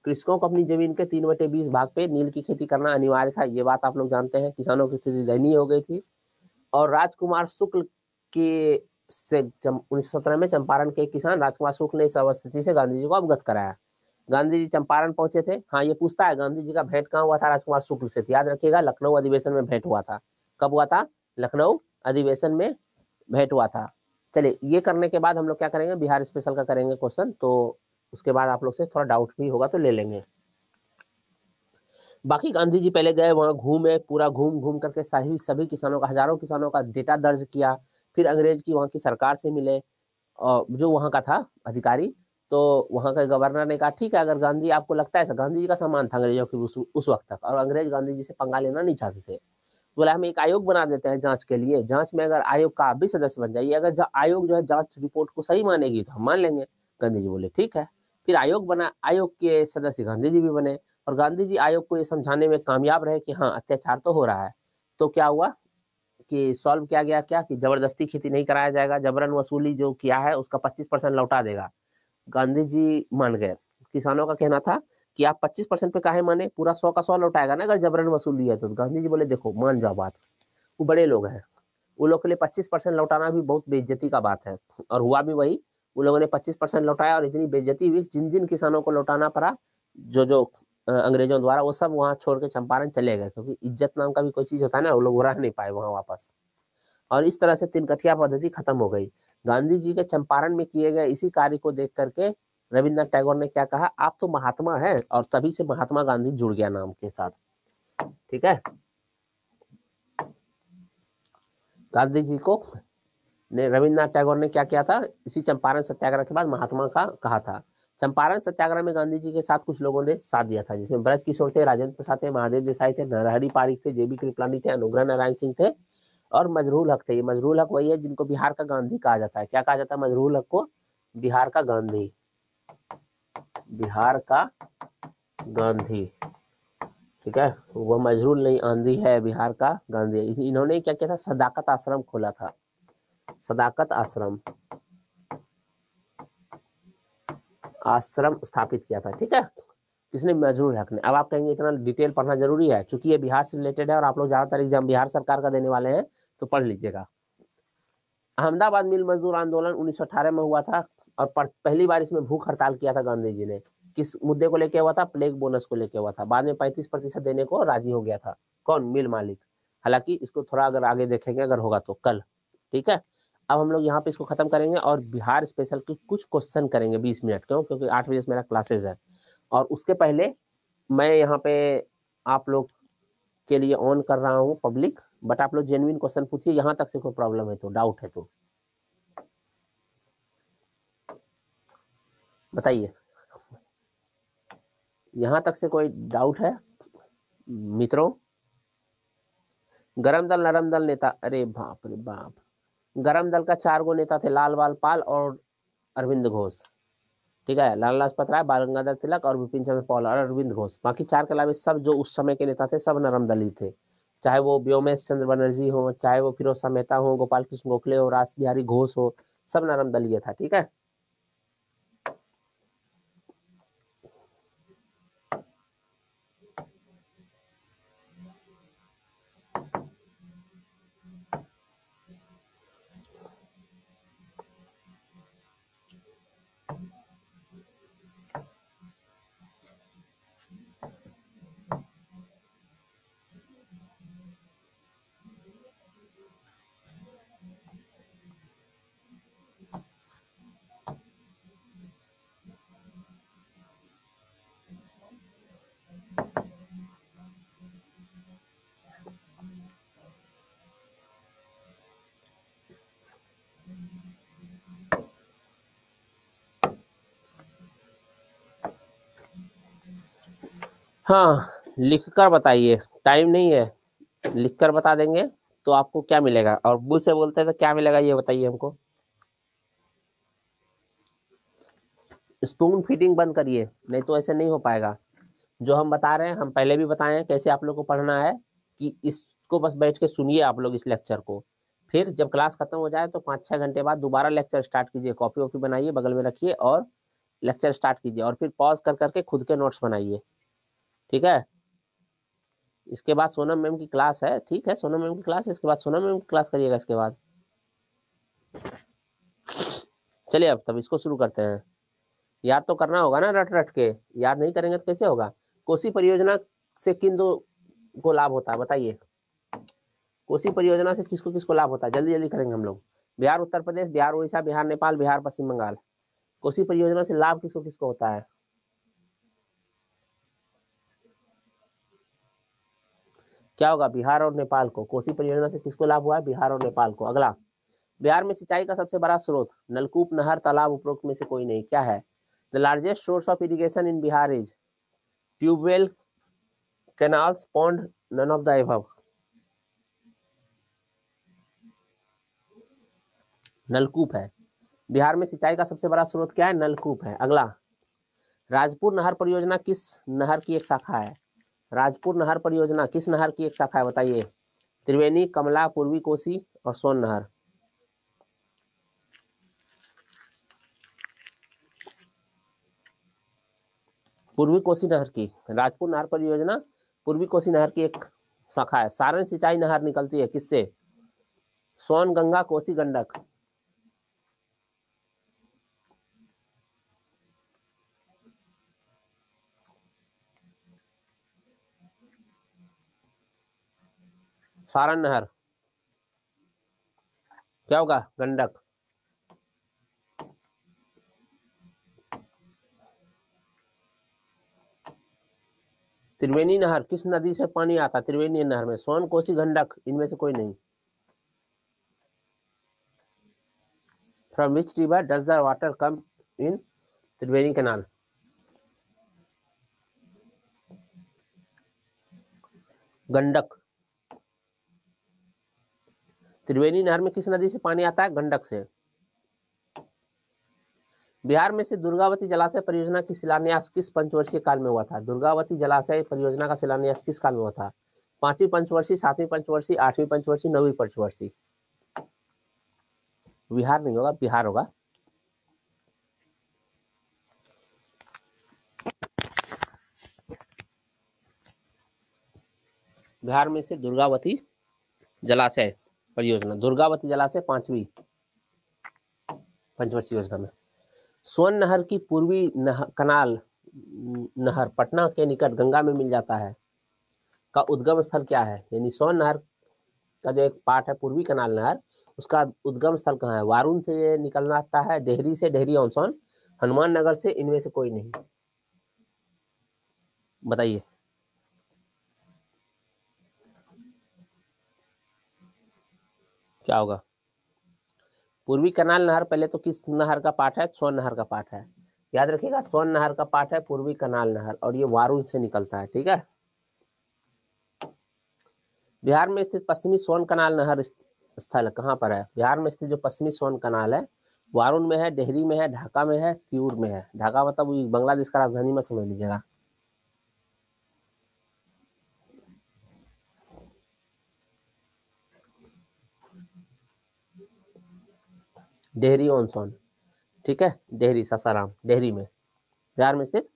कृषकों को अपनी जमीन के 3/20 भाग पे नील की खेती करना अनिवार्य था, ये बात आप लोग जानते हैं। किसानों की स्थिति दयनीय हो गई थी। और राजकुमार शुक्ल के से 1917 में चंपारण के किसान राजकुमार शुक्ल ने इस अवस्थिति से गांधी जी को अवगत कराया। गांधी जी चंपारण पहुंचे थे। हाँ ये पूछता है गांधी जी का भेंट कहाँ हुआ था राजकुमार शुक्ल से? याद रखिएगा लखनऊ अधिवेशन में भेंट हुआ था। कब हुआ था? लखनऊ अधिवेशन में भेंट हुआ था। चलिए ये करने के बाद हम लोग क्या करेंगे, बिहार स्पेशल का करेंगे क्वेश्चन, तो उसके बाद आप लोग से थोड़ा डाउट भी होगा तो ले लेंगे। बाकी गांधी जी पहले गए वहां, घूमे, पूरा घूम घूम करके सभी किसानों का, हजारों किसानों का डेटा दर्ज किया। फिर अंग्रेज की वहां की सरकार से मिले, और जो वहां का था अधिकारी, तो वहां का गवर्नर ने कहा ठीक है, अगर गांधी आपको लगता है, गांधी जी का सम्मान था अंग्रेजों की उस वक्त तक, और अंग्रेज गांधी जी से पंगा लेना नहीं चाहते थे। बोला हम एक आयोग बना देते हैं जांच के लिए, जांच में अगर आयोग का आप भी सदस्य बन जाइए, अगर आयोग जो है जांच रिपोर्ट को सही मानेगी तो हम मान लेंगे। गांधी जी बोले ठीक है। फिर आयोग बना, आयोग के सदस्य गांधी जी भी बने, और गांधी जी आयोग को ये समझाने में कामयाब रहे कि हाँ अत्याचार तो हो रहा है। तो क्या हुआ कि सॉल्व किया गया क्या, कि जबरदस्ती खेती नहीं कराया जाएगा, जबरन वसूली जो किया है उसका 25% लौटा देगा। गांधी जी मान गए। किसानों का कहना था कि आप 25% पे काहे माने, पूरा 100 का 100 लौटाएगा ना अगर जबरन वसूली है तो। गांधी जी बोले देखो मान जाओ बात, वो बड़े लोग हैं, वो लोग के लिए 25% लौटाना भी बहुत बेइज्जती का बात है। और हुआ भी वही, उन लोगों ने 25% लौटाया, और इतनी बेइज्जती हुई, जिन जिन किसानों को लौटाना पड़ा जो जो अंग्रेजों द्वारा, वो सब वहां छोड़ के चंपारण चले गए, क्योंकि इज्जत नाम का भी कोई चीज होता है ना, वो लोग रह नहीं पाए वहां वापस। और इस तरह से तिनकठिया पद्धति खत्म हो गई। गांधी जी के चंपारण में किए गए इसी कार्य को देख करके रविन्द्रनाथ टैगोर ने क्या कहा, आप तो महात्मा है, और तभी से महात्मा गांधी जुड़ गया नाम के साथ, ठीक है। गांधी जी को ने रविन्द्रनाथ टैगोर ने क्या किया था, इसी चंपारण सत्याग्रह के बाद महात्मा का कहा था। चंपारण सत्याग्रह में गांधी जी के साथ कुछ लोगों ने साथ दिया था, जिसमें ब्रज किशोर थे, राजेंद्र प्रसाद थे, महादेव देसाई थे, नरहरि पारिक थे, जेबी कृपलानी थे, अनुग्रह नारायण सिंह थे और मजरूल हक थे। ये मजरूल हक वही है जिनको बिहार का गांधी कहा जाता है। क्या कहा जाता है मजरूल हक को? बिहार का गांधी, बिहार का गांधी। ठीक है, वो मजरूल नहीं, आंधी है, बिहार का गांधी। इन्होंने क्या किया था? सदाकत आश्रम खोला था, सदाकत आश्रम, आश्रम स्थापित किया था। ठीक है, किसने? मजरूल हक ने। अब आप कहेंगे इतना डिटेल पढ़ना जरूरी है, क्योंकि ये बिहार से रिलेटेड है और आप लोग ज्यादातर एग्जाम बिहार सरकार का देने वाले हैं, तो पढ़ लीजिएगा। अहमदाबाद मिल मजदूर आंदोलन 1918 में हुआ था और पहली बार इसमें भूख हड़ताल किया था गांधी जी ने। किस मुद्दे को लेकर हुआ था? प्लेग बोनस को लेकर हुआ था। बाद में 35% देने को राजी हो गया था। कौन? मिल मालिक। हालांकि इसको थोड़ा अगर आगे देखेंगे अगर होगा तो कल। ठीक है, अब हम लोग यहाँ पे इसको खत्म करेंगे और बिहार स्पेशल के कुछ क्वेश्चन करेंगे 20 मिनट। क्यों? क्योंकि 8 बजे से मेरा क्लासेज है और उसके पहले मैं यहाँ पे आप लोग के लिए ऑन कर रहा हूँ पब्लिक, बट आप लोग जेन्युइन क्वेश्चन पूछिए। यहाँ तक से कोई प्रॉब्लम है तो, डाउट है तो बताइए। यहाँ तक से कोई डाउट है मित्रों? गरम दल नरम दल नेता, अरे बाप रे बाप, गरम दल का 4 गो नेता थे, लाल बाल पाल और अरविंद घोष। ठीक है, लाला लाजपत राय, बाल गंगाधर तिलक और विपिन चंद्र पॉल और अरविंद घोष। बाकी 4 के अलावा सब जो उस समय के नेता थे सब नरम दली थे। चाहे वो व्योमेश चंद्र बनर्जी हो, चाहे वो फिरोज शाह मेहता हो, गोपाल कृष्ण गोखले हो, रास बिहारी घोष हो, सब नरम दलीय था। ठीक है, हाँ लिखकर बताइए, टाइम नहीं है, लिखकर बता देंगे तो आपको क्या मिलेगा, और मुझसे बोलते हैं तो क्या मिलेगा ये बताइए हमको। स्पून फीडिंग बंद करिए, नहीं तो ऐसे नहीं हो पाएगा। जो हम बता रहे हैं हम पहले भी बताए हैं कैसे आप लोग को पढ़ना है, कि इसको बस बैठ के सुनिए आप लोग इस लेक्चर को। फिर जब क्लास खत्म हो जाए तो 5-6 घंटे बाद दोबारा लेक्चर स्टार्ट कीजिए, कॉपी वॉपी बनाइए बगल में रखिए और लेक्चर स्टार्ट कीजिए, और फिर पॉज कर करके खुद के नोट्स बनाइए। ठीक है, इसके बाद सोनम मैम की क्लास है। ठीक है, सोनम मैम की क्लास है, इसके बाद सोनम मैम की क्लास करिएगा इसके बाद। चलिए अब तब इसको शुरू करते हैं। याद तो करना होगा ना, रट रट के। याद नहीं करेंगे तो कैसे होगा? कोसी परियोजना से किन दो को लाभ होता है बताइए? कोसी परियोजना से किसको किसको लाभ होता है? जल्दी जल्दी करेंगे हम लोग। बिहार उत्तर प्रदेश, बिहार उड़ीसा, बिहार नेपाल, बिहार पश्चिम बंगाल। कोसी परियोजना से लाभ किसको किसको होता है? क्या होगा? बिहार और नेपाल को। कोसी परियोजना से किसको लाभ हुआ है? बिहार और नेपाल को। अगला, बिहार में सिंचाई का सबसे बड़ा स्रोत नलकूप, नहर, तालाब, उपरोक्त में से कोई नहीं। क्या है? The largest source of irrigation in Bihar is tubewell, canals, pond, none of the above. नलकूप है। बिहार में सिंचाई का सबसे बड़ा स्रोत क्या है? नलकूप है। अगला, राजपुर नहर परियोजना किस नहर की एक शाखा है? राजपुर नहर परियोजना किस नहर की एक शाखा है बताइए? त्रिवेणी, कमला, पूर्वी कोसी और सोन नहर। पूर्वी कोसी नहर की। राजपुर नहर परियोजना पूर्वी कोसी नहर की एक शाखा है। सारण सिंचाई नहर निकलती है किससे? सोन, गंगा, कोसी, गंडक। सारण नहर। क्या होगा? गंडक। त्रिवेणी नहर किस नदी से पानी आता है? त्रिवेणी नहर में। सोन, कोसी, गंडक, इनमें से कोई नहीं। From which river does the water come in Triveni canal. Gandak. Triveni नहर में किस नदी से पानी आता है? गंडक से। बिहार में से दुर्गावती जलाशय परियोजना की शिलान्यास किस पंचवर्षीय काल में हुआ था? दुर्गावती जलाशय परियोजना का शिलान्यास किस काल में हुआ था? 5वीं पंचवर्षीय, 7वीं पंचवर्षीय, 8वीं पंचवर्षीय, 9वीं पंचवर्षीय? बिहार नहीं होगा, बिहार होगा। बिहार में से दुर्गावती जलाशय परियोजना, दुर्गावती जलाशय 5वीं पंचवर्षीय योजना में। स्वर्ण नहर की पूर्वी कनाल नहर पटना के निकट गंगा में मिल जाता है का उद्गम स्थल क्या है? यानी स्वर्ण नहर का जो एक पार्ट है पूर्वी कनाल नहर, उसका उद्गम स्थल कहाँ है? वारुण से ये निकलना आता है, डेहरी से, डेहरी ऑन सोन, हनुमान नगर से, इनमें से कोई नहीं। बताइए। क्या होगा? पूर्वी कनाल नहर पहले तो किस नहर का पार्ट है? स्वर्ण नहर का पार्ट है। याद रखिएगा, स्वर्ण नहर का पार्ट है पूर्वी कनाल नहर और ये वारुण से निकलता है। ठीक है। बिहार में स्थित पश्चिमी स्वर्ण कनाल नहर स्थल कहाँ पर है? बिहार में स्थित जो पश्चिमी स्वर्ण कनाल है, वारुण में है, डेहरी में है, ढाका में है, तिऊर में है। ढाका मतलब बांग्लादेश का राजधानी में समझ लीजिएगा। डेहरी ऑन सोन। ठीक है, डेहरी, सासाराम, डेहरी में। बिहार में स्थित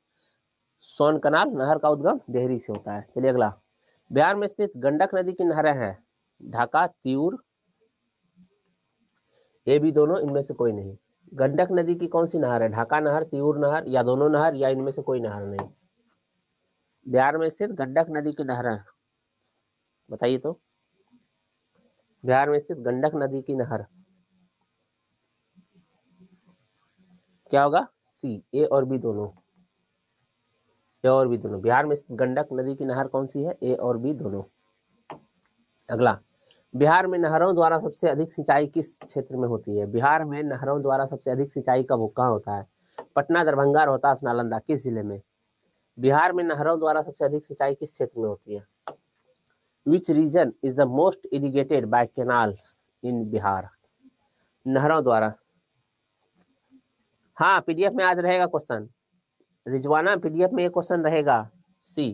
सोन कनाल नहर का उद्गम डेहरी से होता है। चलिए अगला। बिहार में स्थित गंडक नदी की नहरें हैं ढाका, तिऊर, ये भी दोनों, इनमें से कोई नहीं। गंडक नदी की कौन सी नहर है? ढाका नहर, तिऊर नहर, या दोनों नहर, या इनमें से कोई नहर नहीं। बिहार में स्थित गंडक नदी की नहरें बताइए तो। बिहार में स्थित गंडक नदी की नहर क्या होगा? सी, ए और बी दोनों। ए और बी दोनों। बिहार में स्थित गंडक नदी की नहर कौन सी है? ए और बी दोनों। अगला। बिहार में नहरों द्वारा सबसे अधिक सिंचाई किस क्षेत्र में होती है? बिहार में नहरों द्वारा सबसे अधिक सिंचाई कब कहाँ होता है? पटना, दरभंगा, रोहतास, नालंदा, किस जिले में? बिहार में नहरों द्वारा सबसे अधिक सिंचाई किस क्षेत्र में होती है? Which region is the most irrigated by canals in Bihar? नहरों द्वारा। हाँ, पीडीएफ में आज रहेगा क्वेश्चन। रिजवाना, पीडीएफ में ये क्वेश्चन रहेगा। सी,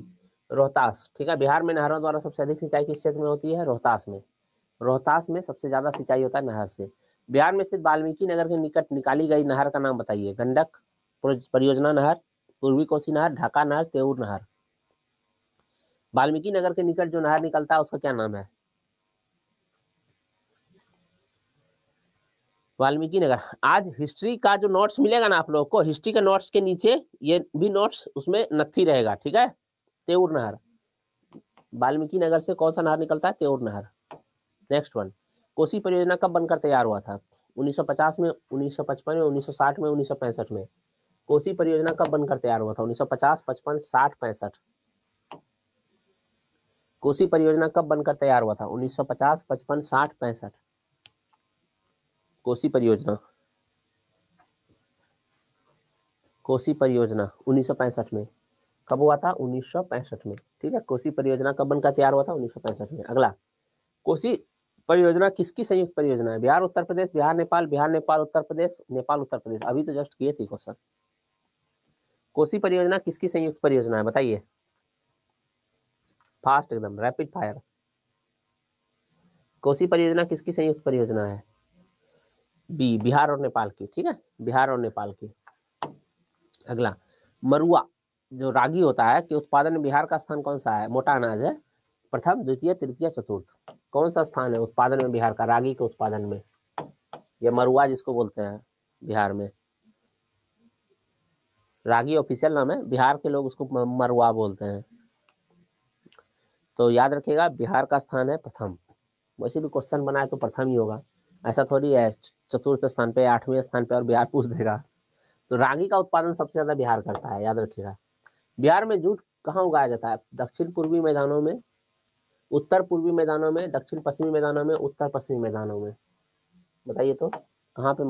रोहतास। ठीक है। बिहार में नहरों द्वारा सबसे अधिक सिंचाई किस क्षेत्र में होती है? रोहतास में। रोहतास में सबसे ज्यादा सिंचाई होता है नहर से। बिहार में स्थित वाल्मीकि नगर के निकट निकाली गई नहर का नाम बताइए। गंडक परियोजना नहर, पूर्वी कोसी नहर, ढाका नहर, तेऊर नहर। वाल्मीकि नगर के निकट जो नहर निकलता है उसका क्या नाम है? वाल्मीकि नगर। आज हिस्ट्री का जो नोट्स मिलेगा ना आप लोगों को, हिस्ट्री के नोट्स के नीचे ये भी नोट्स, उसमें नथी रहेगा। ठीक है। तेऊर नहर, वाल्मीकि नगर से कौन सा नहर निकलता है? तेऊर नहर। Next one. कोसी परियोजना कब बनकर तैयार हुआ था? 1950 में, 1955 में, 1960 में, 1965 में? कोसी परियोजना कब बनकर तैयार हुआ था? 1950, 55, 60, 65? कोसी परियोजना कब बनकर तैयार हुआ था? 1950, 55, 60, 65? कोसी परियोजना, कोसी परियोजना 1965 में। कब हुआ था? 1965 में। ठीक है। कोसी परियोजना कब बनकर तैयार हुआ था? 1965 में। अगला। कोसी परियोजना किसकी संयुक्त परियोजना है? बिहार, उत्तर प्रदेश, बिहार, नेपाल, बिहार, नेपाल, उत्तर प्रदेश, नेपाल, उत्तर प्रदेश। अभी तो जस्ट किए थे क्वेश्चन। कोसी परियोजना किसकी संयुक्त परियोजना है? बताइए, फास्ट एकदम, रैपिड फायर। कोसी परियोजना किसकी संयुक्त परियोजना है? बी, बिहार और नेपाल की। ठीक है, बिहार और नेपाल की। अगला। मरुआ जो रागी होता है कि उत्पादन में बिहार का स्थान कौन सा है? मोटा अनाज है। प्रथम, द्वितीय, तृतीय, चतुर्थ? कौन सा स्थान है उत्पादन में बिहार का, रागी के उत्पादन में? ये मरुआ जिसको बोलते हैं बिहार में, रागी ऑफिशियल नाम है, बिहार के लोग उसको मरुआ बोलते हैं। तो याद रखिएगा, बिहार का स्थान है प्रथम। वैसे भी क्वेश्चन बनाए तो प्रथम ही होगा, ऐसा थोड़ी है चतुर्थ स्थान पे, 8वें स्थान पे और बिहार पूछ देगा। तो रागी का उत्पादन सबसे ज्यादा बिहार करता है, याद रखिएगा। बिहार में जूट कहाँ उगाया जाता है? दक्षिण पूर्वी मैदानों में, उत्तर पूर्वी मैदानों में, दक्षिण पश्चिमी मैदानों में, उत्तर पश्चिमी मैदानों में? बताइए तो, कहाँ पे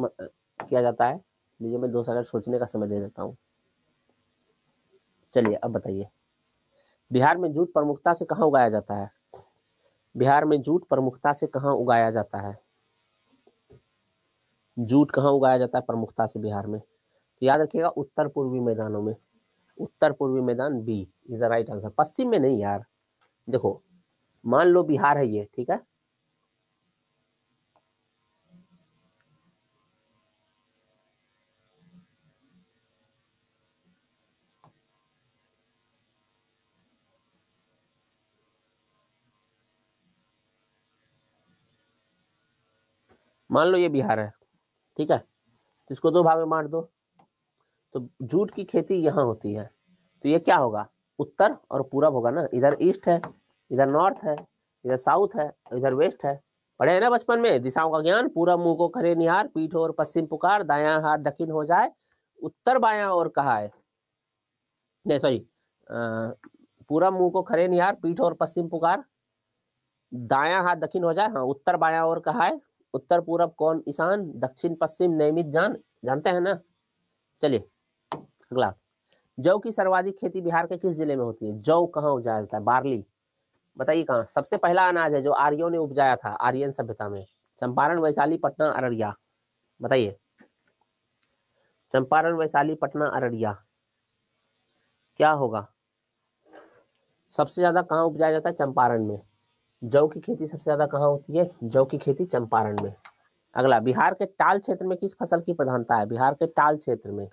किया जाता है लीजिए मैं 2 सेकंड सोचने का समय दे देता हूँ। चलिए अब बताइए, बिहार में जूट प्रमुखता से कहाँ उगाया जाता है? बिहार में जूट प्रमुखता से कहाँ उगाया जाता है? जूट कहाँ उगाया जाता है प्रमुखता से बिहार में? तो याद रखिएगा, उत्तर पूर्वी मैदानों में। उत्तर पूर्वी मैदान B is the right answer. पश्चिम में नहीं यार। देखो, मान लो बिहार है ये, ठीक है, मान लो ये बिहार है, ठीक है, तो इसको 2 भाग में बांट दो। तो जूट की खेती यहाँ होती है, तो ये क्या होगा, उत्तर और पूरब होगा ना। इधर ईस्ट है, इधर नॉर्थ है, इधर साउथ है, इधर वेस्ट है। पढ़े हैं ना बचपन में, दिशाओं का ज्ञान। पूरब मुंह को करे निहार, पीठ और पश्चिम पुकार, दायां हाथ दक्षिण हो जाए, उत्तर बायां और कहा है, नहीं सॉरी, पूरब मुंह को खरे निहार, पीठ और पश्चिम पुकार, दायां हाथ दक्षिण हो जाए, हाँ, उत्तर बायां और कहा है, उत्तर पूरब कौन ईशान, दक्षिण पश्चिम नैमित जान, जानते हैं ना। चलिए अगला, जौ की सर्वाधिक खेती बिहार के किस जिले में होती है? जौ कहाँ उपजाया जाता है? बार्ली, बताइए कहाँ सबसे पहला अनाज है जो आर्यों ने उपजाया था आर्यन सभ्यता में? चंपारण, वैशाली, पटना, अररिया, बताइए। चंपारण, वैशाली, पटना, अररिया, क्या होगा? सबसे ज्यादा कहाँ उपजाया जाता है? चंपारण में। जौ की खेती सबसे ज्यादा कहाँ होती है? जौ की खेती चंपारण में। अगला, बिहार के टाल क्षेत्र में किस फसल की प्रधानता है? बिहार के टाल क्षेत्र में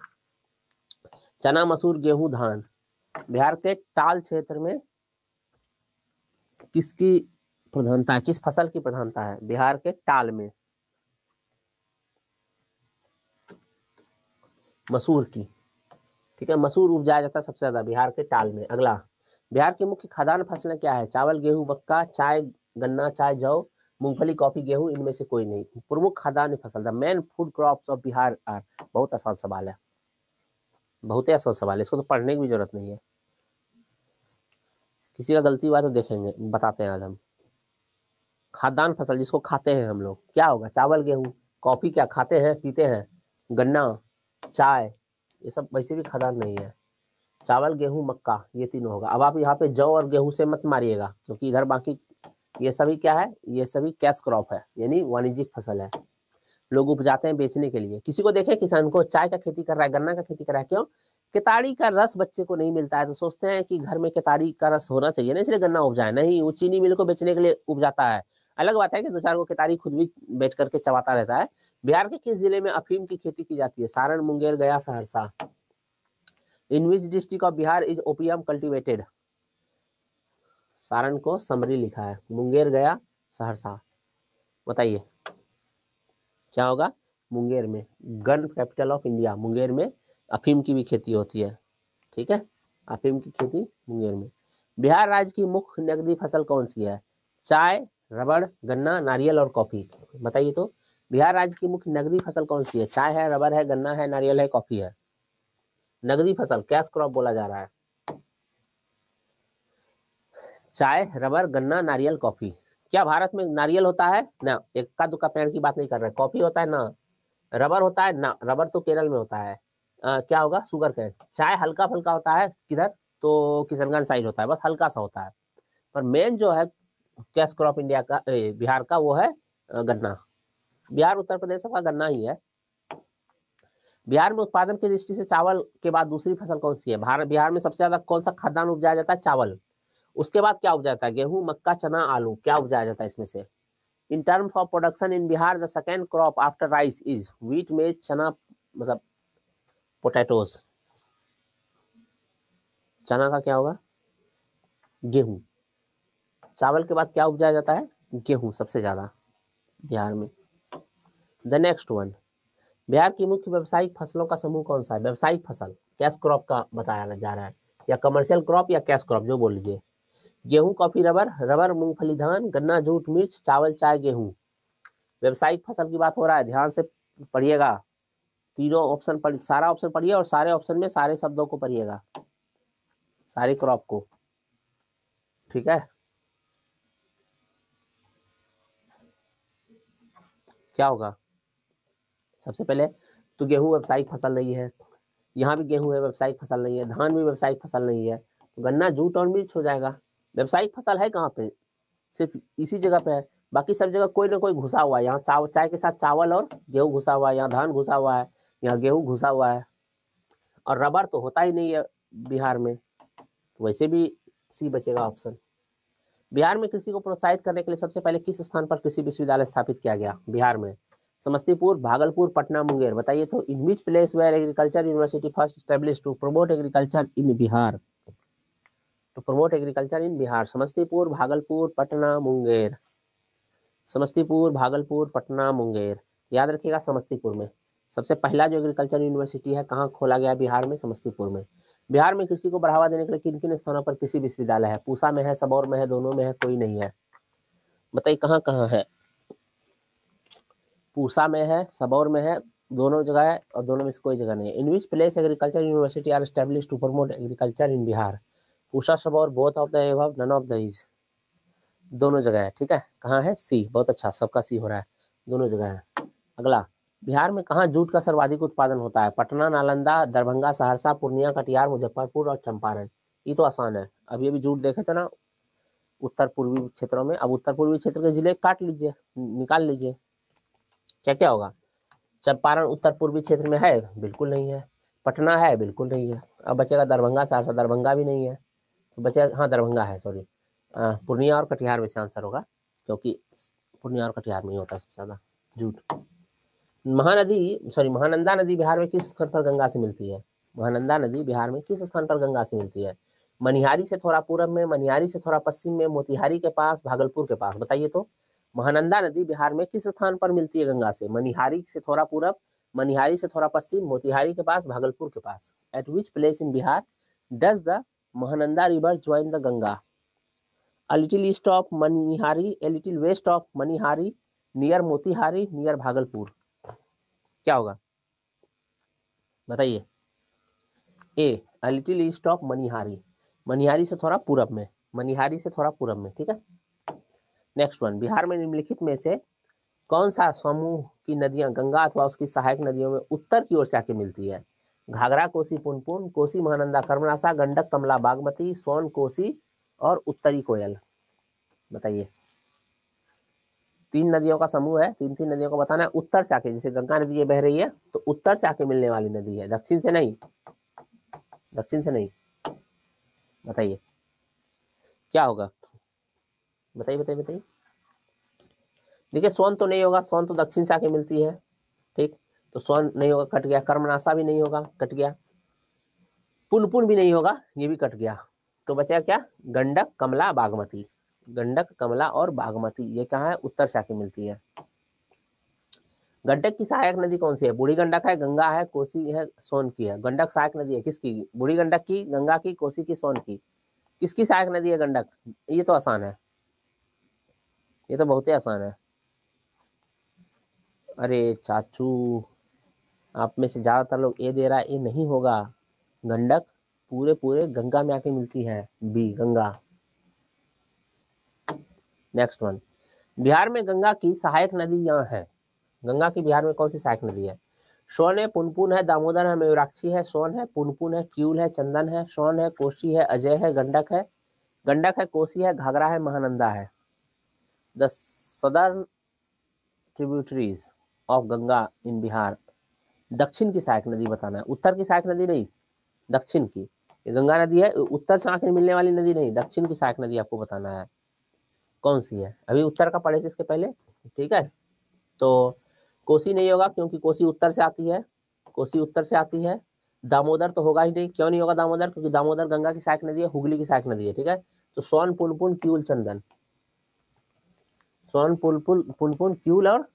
चना, मसूर, गेहूं, धान। बिहार के टाल क्षेत्र में किसकी प्रधानता है? किस फसल की प्रधानता है बिहार के टाल में? मसूर की, ठीक है, मसूर उपजाया जाता है सबसे ज्यादा बिहार के टाल में। अगला, बिहार की मुख्य खाद्यान्न फसलें क्या है? चावल, गेहूं, मक्का, चाय, गन्ना, चाय, जौ, मूंगफली, कॉफी, गेहूं, इनमें से कोई नहीं। प्रमुख खाद्यान्न फसल, the main food crops of Bihar are. बहुत आसान सवाल है, बहुत ही आसान सवाल है, इसको तो पढ़ने की भी जरूरत नहीं है। किसी का गलती हुआ तो देखेंगे, बताते हैं आज हम। खाद्यान्न फसल जिसको खाते हैं हम लोग, क्या होगा? चावल, गेहूं, कॉफी क्या खाते हैं पीते हैं, गन्ना, चाय, ये सब वैसे भी खाद्यान्न नहीं है। चावल, गेहूं, मक्का, ये तीनों होगा। अब आप यहाँ पे जौ और गेहूं से मत मारिएगा, क्योंकि इधर बाकी ये सभी क्या है, ये सभी कैश क्रॉप है, यानी वाणिज्यिक फसल है। लोग उपजाते हैं बेचने के लिए। किसी को देखे किसान को चाय का खेती कर रहा है, गन्ना का खेती कर रहा है, क्यों? केताड़ी का रस बच्चे को नहीं मिलता है, तो सोचते हैं कि घर में केताड़ी का रस होना चाहिए ना, इसलिए गन्ना उपजाए। नहीं, वो चीनी मिल को बेचने के लिए उपजाता है। अलग बात है कि 2-4 को केताड़ी खुद भी बेच करके चबाता रहता है। बिहार के किस जिले में अफीम की खेती की जाती है? Saran, Munger, Gaya, Saharsa. In which district of Bihar is opium cultivated? Saran को समरी लिखा है, मुंगेर, गया, सहरसा, बताइए क्या होगा? मुंगेर में। Gun capital of India, Munger में अफीम की भी खेती होती है, ठीक है, अफीम की खेती मुंगेर में। बिहार राज्य की मुख्य नकदी फसल कौन सी है? चाय, रबड़, गन्ना, नारियल और कॉफी, बताइए तो। बिहार राज्य की मुख्य नकदी फसल कौन सी है? चाय है, रबड़ है, गन्ना है, नारियल है, कॉफी है। नकदी फसल, कैश क्रॉप बोला जा रहा है। चाय, रबर, गन्ना, नारियल, कॉफी। क्या भारत में नारियल होता है? ना, इक्का दुक्का पेड़ की बात नहीं कर रहे। कॉफी होता है ना। रबर होता है ना, रबर तो केरल में होता है। क्या होगा? Sugar cane. चाय हल्का फुल्का होता है किधर? तो किशनगंज साइड होता है, बस हल्का सा होता है। पर मेन जो है कैश क्रॉप इंडिया का, बिहार का, वो है गन्ना। बिहार उत्तर प्रदेश का गन्ना ही है। बिहार में उत्पादन की दृष्टि से चावल के बाद दूसरी फसल कौन सी है? बिहार में सबसे ज्यादा कौन सा खाद्यान्न उपजाया जाता है? चावल। उसके बाद क्या उपजाता है? गेहूं, मक्का, चना, आलू, क्या उपजाया जाता है इसमें से? In terms of production in Bihar the second crop after rice is wheat, मेज, चना, मतलब पोटैटोस। चना का क्या होगा? गेहूं। चावल के बाद क्या उपजाया जाता है? गेहूं सबसे ज्यादा बिहार में। द नेक्स्ट वन, बिहार की मुख्य व्यावसायिक फसलों का समूह कौन सा है? व्यावसायिक फसल, कैश क्रॉप का बताया जा रहा है, या कमर्शियल क्रॉप या कैश क्रॉप, जो बोल लीजिए। गेहूं, कॉफी, रबर, रबर, मूंगफली, धान, गन्ना, जूट, मिर्च, चावल, चाय, गेहूं। व्यवसायिक फसल की बात हो रहा है, ध्यान से पढ़िएगा। तीनों ऑप्शन पढ़, सारा ऑप्शन पढ़िए और सारे ऑप्शन में सारे शब्दों को पढ़िएगा, सारे क्रॉप को, ठीक है। क्या होगा? सबसे पहले तो गेहूं व्यावसायिक फसल नहीं है, यहाँ भी गेहूं है व्यावसायिक फसल नहीं है, धान भी व्यावसायिक फसल नहीं है, तो गन्ना, जूट और मिर्च हो जाएगा। व्यावसायिक फसल है कहाँ पे, सिर्फ इसी जगह पे है, बाकी सब जगह कोई ना कोई घुसा हुआ है। यहाँ चाय के साथ चावल और गेहूं घुसा हुआ है, यहाँ धान घुसा हुआ है, यहाँ गेहूं घुसा हुआ है, और रबर तो होता ही नहीं है बिहार में, वैसे भी सी बचेगा ऑप्शन। बिहार में कृषि को प्रोत्साहित करने के लिए सबसे पहले किस स्थान पर कृषि विश्वविद्यालय स्थापित किया गया बिहार में? समस्तीपुर, भागलपुर, पटना, मुंगेर। बताइए तो, in which place where agriculture university first established to promote agriculture in Bihar? To promote agriculture in Bihar, Samastipur, Bhagalpur, Patna, Munger. Samastipur, Bhagalpur, Patna, Munger. याद रखिएगा समस्तीपुर में सबसे पहला जो एग्रीकल्चर यूनिवर्सिटी है कहाँ खोला गया? बिहार में, समस्तीपुर में। बिहार में कृषि को बढ़ावा देने के लिए किन किन स्थानों पर कृषि विश्वविद्यालय है? पूसा में है, सबौर में है, दोनों में है, कोई नहीं है? बताइए कहाँ कहाँ है? पूसा में है, सबौर में है, दोनों जगह है, और दोनों में से कोई जगह नहीं है। In which place agriculture university are establish to promote agriculture in Bihar? Pusa, Sabour, both of the above, none of these. दोनों जगह है, ठीक है। कहाँ है? सी। बहुत अच्छा, सबका सी हो रहा है, दोनों जगह है। अगला, बिहार में कहाँ जूट का सर्वाधिक उत्पादन होता है? पटना, नालंदा, दरभंगा, सहरसा, पूर्णिया, कटिहार, मुजफ्फरपुर और चंपारण। ये तो आसान है, अभी जूट देखे थे ना उत्तर पूर्वी क्षेत्रों में। अब उत्तर पूर्वी क्षेत्र के जिले काट लीजिए, निकाल लीजिए, क्या क्या होगा? चंपारण उत्तर पूर्वी क्षेत्र में है? बिल्कुल नहीं है। पटना है? बिल्कुल नहीं है। अब बचेगा दरभंगा, सहरसा। दरभंगा भी नहीं है, तो बचेगा, हाँ दरभंगा है, सॉरी, पूर्णिया और कटिहार में से आंसर होगा, क्योंकि पूर्णिया और कटिहार में ही होता है सबसे ज्यादा जूट। महानंदा नदी बिहार में किस स्थान पर गंगा से मिलती है? महानंदा नदी बिहार में किस स्थान पर गंगा से मिलती है? मनिहारी से थोड़ा पूरब में, मनिहारी से थोड़ा पश्चिम में, मोतिहारी के पास, भागलपुर के पास। बताइए तो, महानंदा नदी बिहार में किस स्थान पर मिलती है गंगा से? मनिहारी से थोड़ा पूरब, मनिहारी से थोड़ा पश्चिम, मोतिहारी के पास, भागलपुर के पास। At which place in Bihar does the Mahananda river join the Ganga? A little east of Manihari, a little west of Manihari, near Motihari, near Bhagalpur. क्या होगा बताइए? ए, a little east of Manihari, Manihari से थोड़ा पूरब में, मनिहारी से थोड़ा पूरब में, ठीक है। नेक्स्ट वन, बिहार में निम्नलिखित में से कौन सा समूह की नदियां गंगा अथवा उसकी सहायक नदियों में उत्तर की ओर से आके मिलती है? घाघरा, कोसी, पुनपुन, कोसी, महानंदा, कर्मनाशा, गंडक, कमला, बागमती, सोन, कोसी और उत्तरी कोयल। बताइए, तीन नदियों का समूह है, तीन तीन नदियों को बताना है उत्तर से आके। जैसे गंगा नदी ये बह रही है तो उत्तर से आके मिलने वाली नदी है, दक्षिण से नहीं, दक्षिण से नहीं। बताइए क्या होगा? बताइए बताइए बताइए। देखिए, सोन तो नहीं होगा, सोन तो दक्षिण से आके मिलती है, ठीक, तो सोन नहीं होगा, कट गया। कर्मनाशा भी नहीं होगा, कट गया। पुनपुन भी नहीं होगा, ये भी कट गया। तो बचा क्या? गंडक, कमला, बागमती। गंडक, कमला और बागमती, ये कहाँ है? उत्तर से आके मिलती है। गंडक की सहायक नदी कौन सी है? बूढ़ी गंडक है, गंगा है, कोसी है, सोन की है। गंडक सहायक नदी है किसकी? बूढ़ी गंडक की, गंगा की, कोसी की, सोन की। किसकी सहायक नदी है गंडक? ये तो आसान है, ये तो बहुत ही आसान है। अरे चाचू, आप में से ज्यादातर लोग ए दे रहा है, ये नहीं होगा। गंडक पूरे पूरे गंगा में आके मिलती है, B, Ganga. Next one, Bihar में गंगा की सहायक नदी यहाँ है। गंगा की बिहार में कौन सी सहायक नदी है? सोन है, पुनपुन है, दामोदर है, मयूराक्षी है। सोन है, पुनपुन है, क्यूल है, चंदन है। सोन है, कोसी है, अजय है, गंडक है, गंडक है, कोसी है, घाघरा है, महानंदा है। The southern tributaries of Ganga in Bihar. दक्षिण की सहायक नदी बताना है, उत्तर की सहायक नदी नहीं, दक्षिण की। ये गंगा नदी है, उत्तर से आके मिलने वाली नदी नहीं, दक्षिण की सहायक नदी आपको बताना है कौन सी है। अभी उत्तर का पढ़े थे इसके पहले, ठीक है। तो कोसी नहीं होगा, क्योंकि कोसी उत्तर से आती है, कोसी उत्तर से आती है। दामोदर तो होगा ही नहीं, क्यों नहीं होगा दामोदर? क्योंकि दामोदर गंगा की सहायक नदी है, हुगली की सहायक नदी है, ठीक है। तो सोन, पुनपुन, क्यूल, चंदन। सोन, पुनपुन, क्यूल और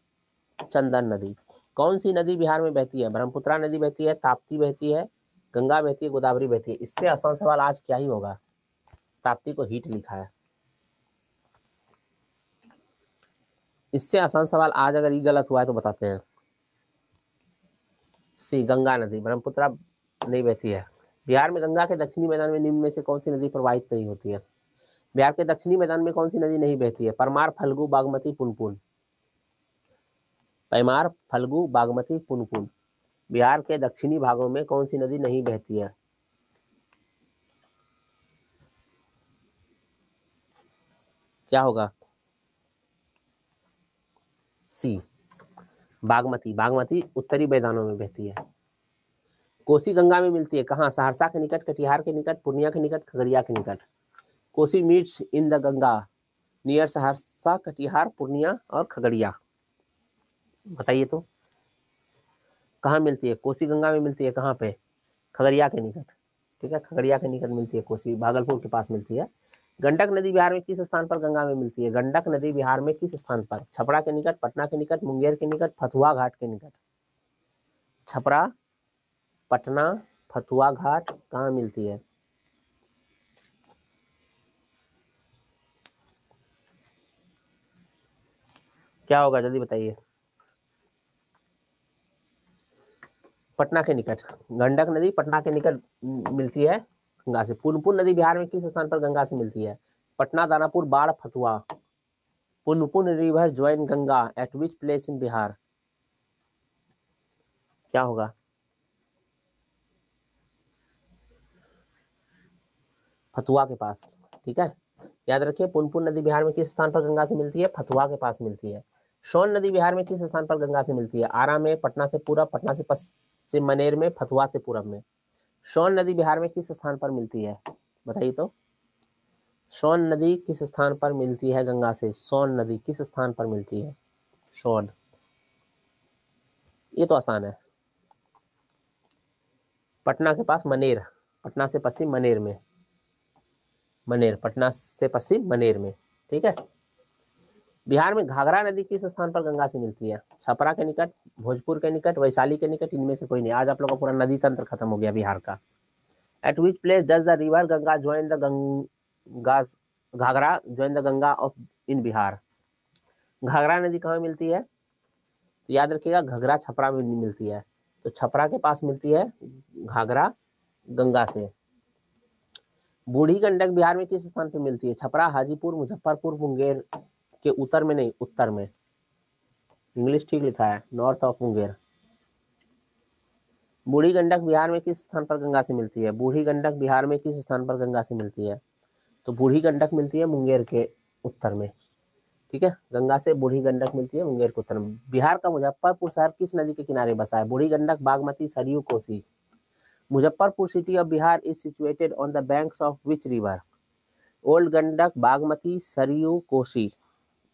चंदन नदी। कौन सी नदी बिहार में बहती है? ब्रह्मपुत्रा नदी बहती है, ताप्ती बहती है, गंगा बहती है, गोदावरी बहती है। इससे आसान सवाल आज क्या ही होगा? ताप्ती को हीट लिखा है। इससे आसान सवाल आज अगर ये गलत हुआ है तो बताते हैं। सी, गंगा नदी, ब्रह्मपुत्रा नहीं बहती है। बिहार में गंगा के दक्षिणी मैदान में निम्न में से कौन सी नदी प्रवाहित नहीं होती है? बिहार के दक्षिणी मैदान में कौन सी नदी नहीं बहती है? परमार, फल्गु, बागमती, पुनपुन। पैमार, फल्गु, बागमती, पुनपुन। बिहार के दक्षिणी भागों में कौन सी नदी नहीं बहती है? क्या होगा? सी, बागमती। बागमती उत्तरी मैदानों में बहती है। कोसी गंगा में मिलती है कहाँ? सहरसा के निकट, कटिहार के निकट, पूर्णिया के निकट, खगड़िया के निकट। Kosi meets in the Ganga near Saharsa, Katihar, Purnia और खगड़िया। बताइए तो कहाँ मिलती है? कोसी गंगा में मिलती है कहाँ पे? खगड़िया के निकट। ठीक है, खगड़िया के निकट मिलती है कोसी, भागलपुर के पास मिलती है। गंडक नदी बिहार में किस स्थान पर गंगा में मिलती है? गंडक नदी बिहार में किस स्थान पर? छपरा के निकट, पटना के निकट, मुंगेर के निकट, फतुहा घाट के निकट। छपरा, पटना, फतुहा घाट कहाँ मिलती है? क्या होगा जल्दी बताइए। पटना के निकट। गंडक नदी पटना के निकट मिलती है गंगा से। पुनपुन नदी बिहार में किस स्थान पर गंगा से मिलती है? पटना, दानापुर, बाढ़, Fatuha. Punpun river join Ganga at which place in Bihar? क्या होगा? फतुहा के पास। ठीक है, याद रखिए, पुनपुन नदी बिहार में किस स्थान पर गंगा से मिलती है? फतुहा के पास मिलती है। सोन नदी बिहार में किस स्थान पर गंगा से मिलती है? आरा में, पटना से पूरब, पटना से पश्चिम, मनेर में, फतुहा से पूरब में। सोन नदी बिहार में किस स्थान पर मिलती है? बताइए तो। सोन नदी किस स्थान पर मिलती है गंगा से? सोन नदी किस स्थान पर मिलती है? सोन, ये तो आसान है। पटना के पास मनेर, पटना से पश्चिम मनेर में। मनेर, पटना से पश्चिम मनेर में। ठीक है। बिहार में घाघरा नदी किस स्थान पर गंगा से मिलती है? छपरा के निकट, भोजपुर के निकट, वैशाली के निकट, इनमें से कोई नहीं। आज आप लोग का पूरा नदी तंत्र खत्म हो गया बिहार का। At which place does the river Ganga join the Ganga, Ghaghara join the Ganga of in Bihar? Ghaghara नदी कहाँ मिलती है? तो याद रखिएगा, घघरा छपरा में मिलती है। तो छपरा के पास मिलती है घाघरा गंगा से। बूढ़ी गंडक बिहार में किस स्थान पर मिलती है? छपरा, हाजीपुर, मुजफ्फरपुर, मुंगेर के उत्तर में, नहीं उत्तर में। इंग्लिश ठीक लिखा है, नॉर्थ ऑफ मुंगेर। बूढ़ी गंडक बिहार में किस स्थान पर गंगा से मिलती है? बूढ़ी गंडक बिहार में किस स्थान पर गंगा से मिलती है? तो बूढ़ी गंडक मिलती है मुंगेर के उत्तर में। ठीक है, गंगा से बूढ़ी गंडक मिलती है मुंगेर के उत्तर में। बिहार का मुजफ्फरपुर शहर किस नदी के किनारे बसा है? बूढ़ी Gandak, Bagmati, Saryu, Kosi. Muzaffarpur city of Bihar is situated on the banks of which river? Old Gandak, Bagmati, Saryu, Kosi.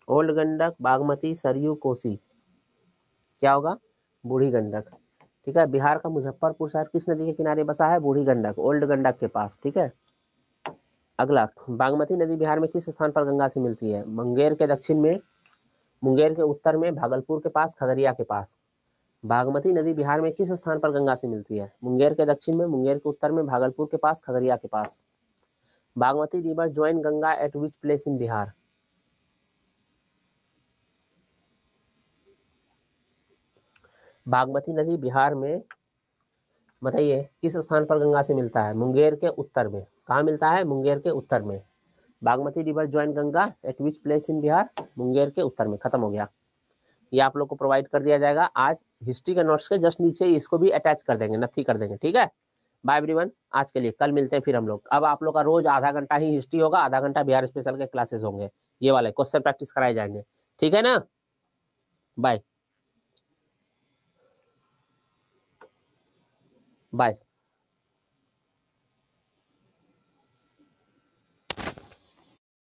Old Gandak, Bagmati, Saryu, Kosi. क्या होगा? बूढ़ी गंडक। ठीक है, बिहार का मुजफ्फरपुर शहर किस नदी के किनारे बसा है? बूढ़ी गंडक, ओल्ड गंडक के पास। ठीक है। अगला, बागमती नदी बिहार में किस स्थान पर गंगा से मिलती है? मुंगेर के दक्षिण में, मुंगेर के उत्तर में, भागलपुर के पास, खगड़िया के पास। बागमती नदी बिहार में किस स्थान पर गंगा से मिलती है? मुंगेर के दक्षिण में, मुंगेर के उत्तर में, भागलपुर के पास, खगड़िया के पास। Bagmati river join Ganga at which place in Bihar? Bagmati नदी बिहार में, बताइए, किस स्थान पर गंगा से मिलता है? मुंगेर के उत्तर में। कहाँ मिलता है? मुंगेर के उत्तर में। Bagmati river join Ganga at which place in Bihar? Munger के उत्तर में। खत्म हो गया। ये आप लोग को प्रोवाइड कर दिया जाएगा आज हिस्ट्री के नोट्स के जस्ट नीचे, इसको भी अटैच कर देंगे, नथी कर देंगे। ठीक है, बाय एवरीवन, आज के लिए। कल मिलते हैं फिर हम लोग। अब आप लोग का रोज आधा घंटा ही हिस्ट्री होगा, आधा घंटा बिहार स्पेशल के क्लासेस होंगे, ये वाले क्वेश्चन प्रैक्टिस कराए जाएंगे। ठीक है ना? Bye bye.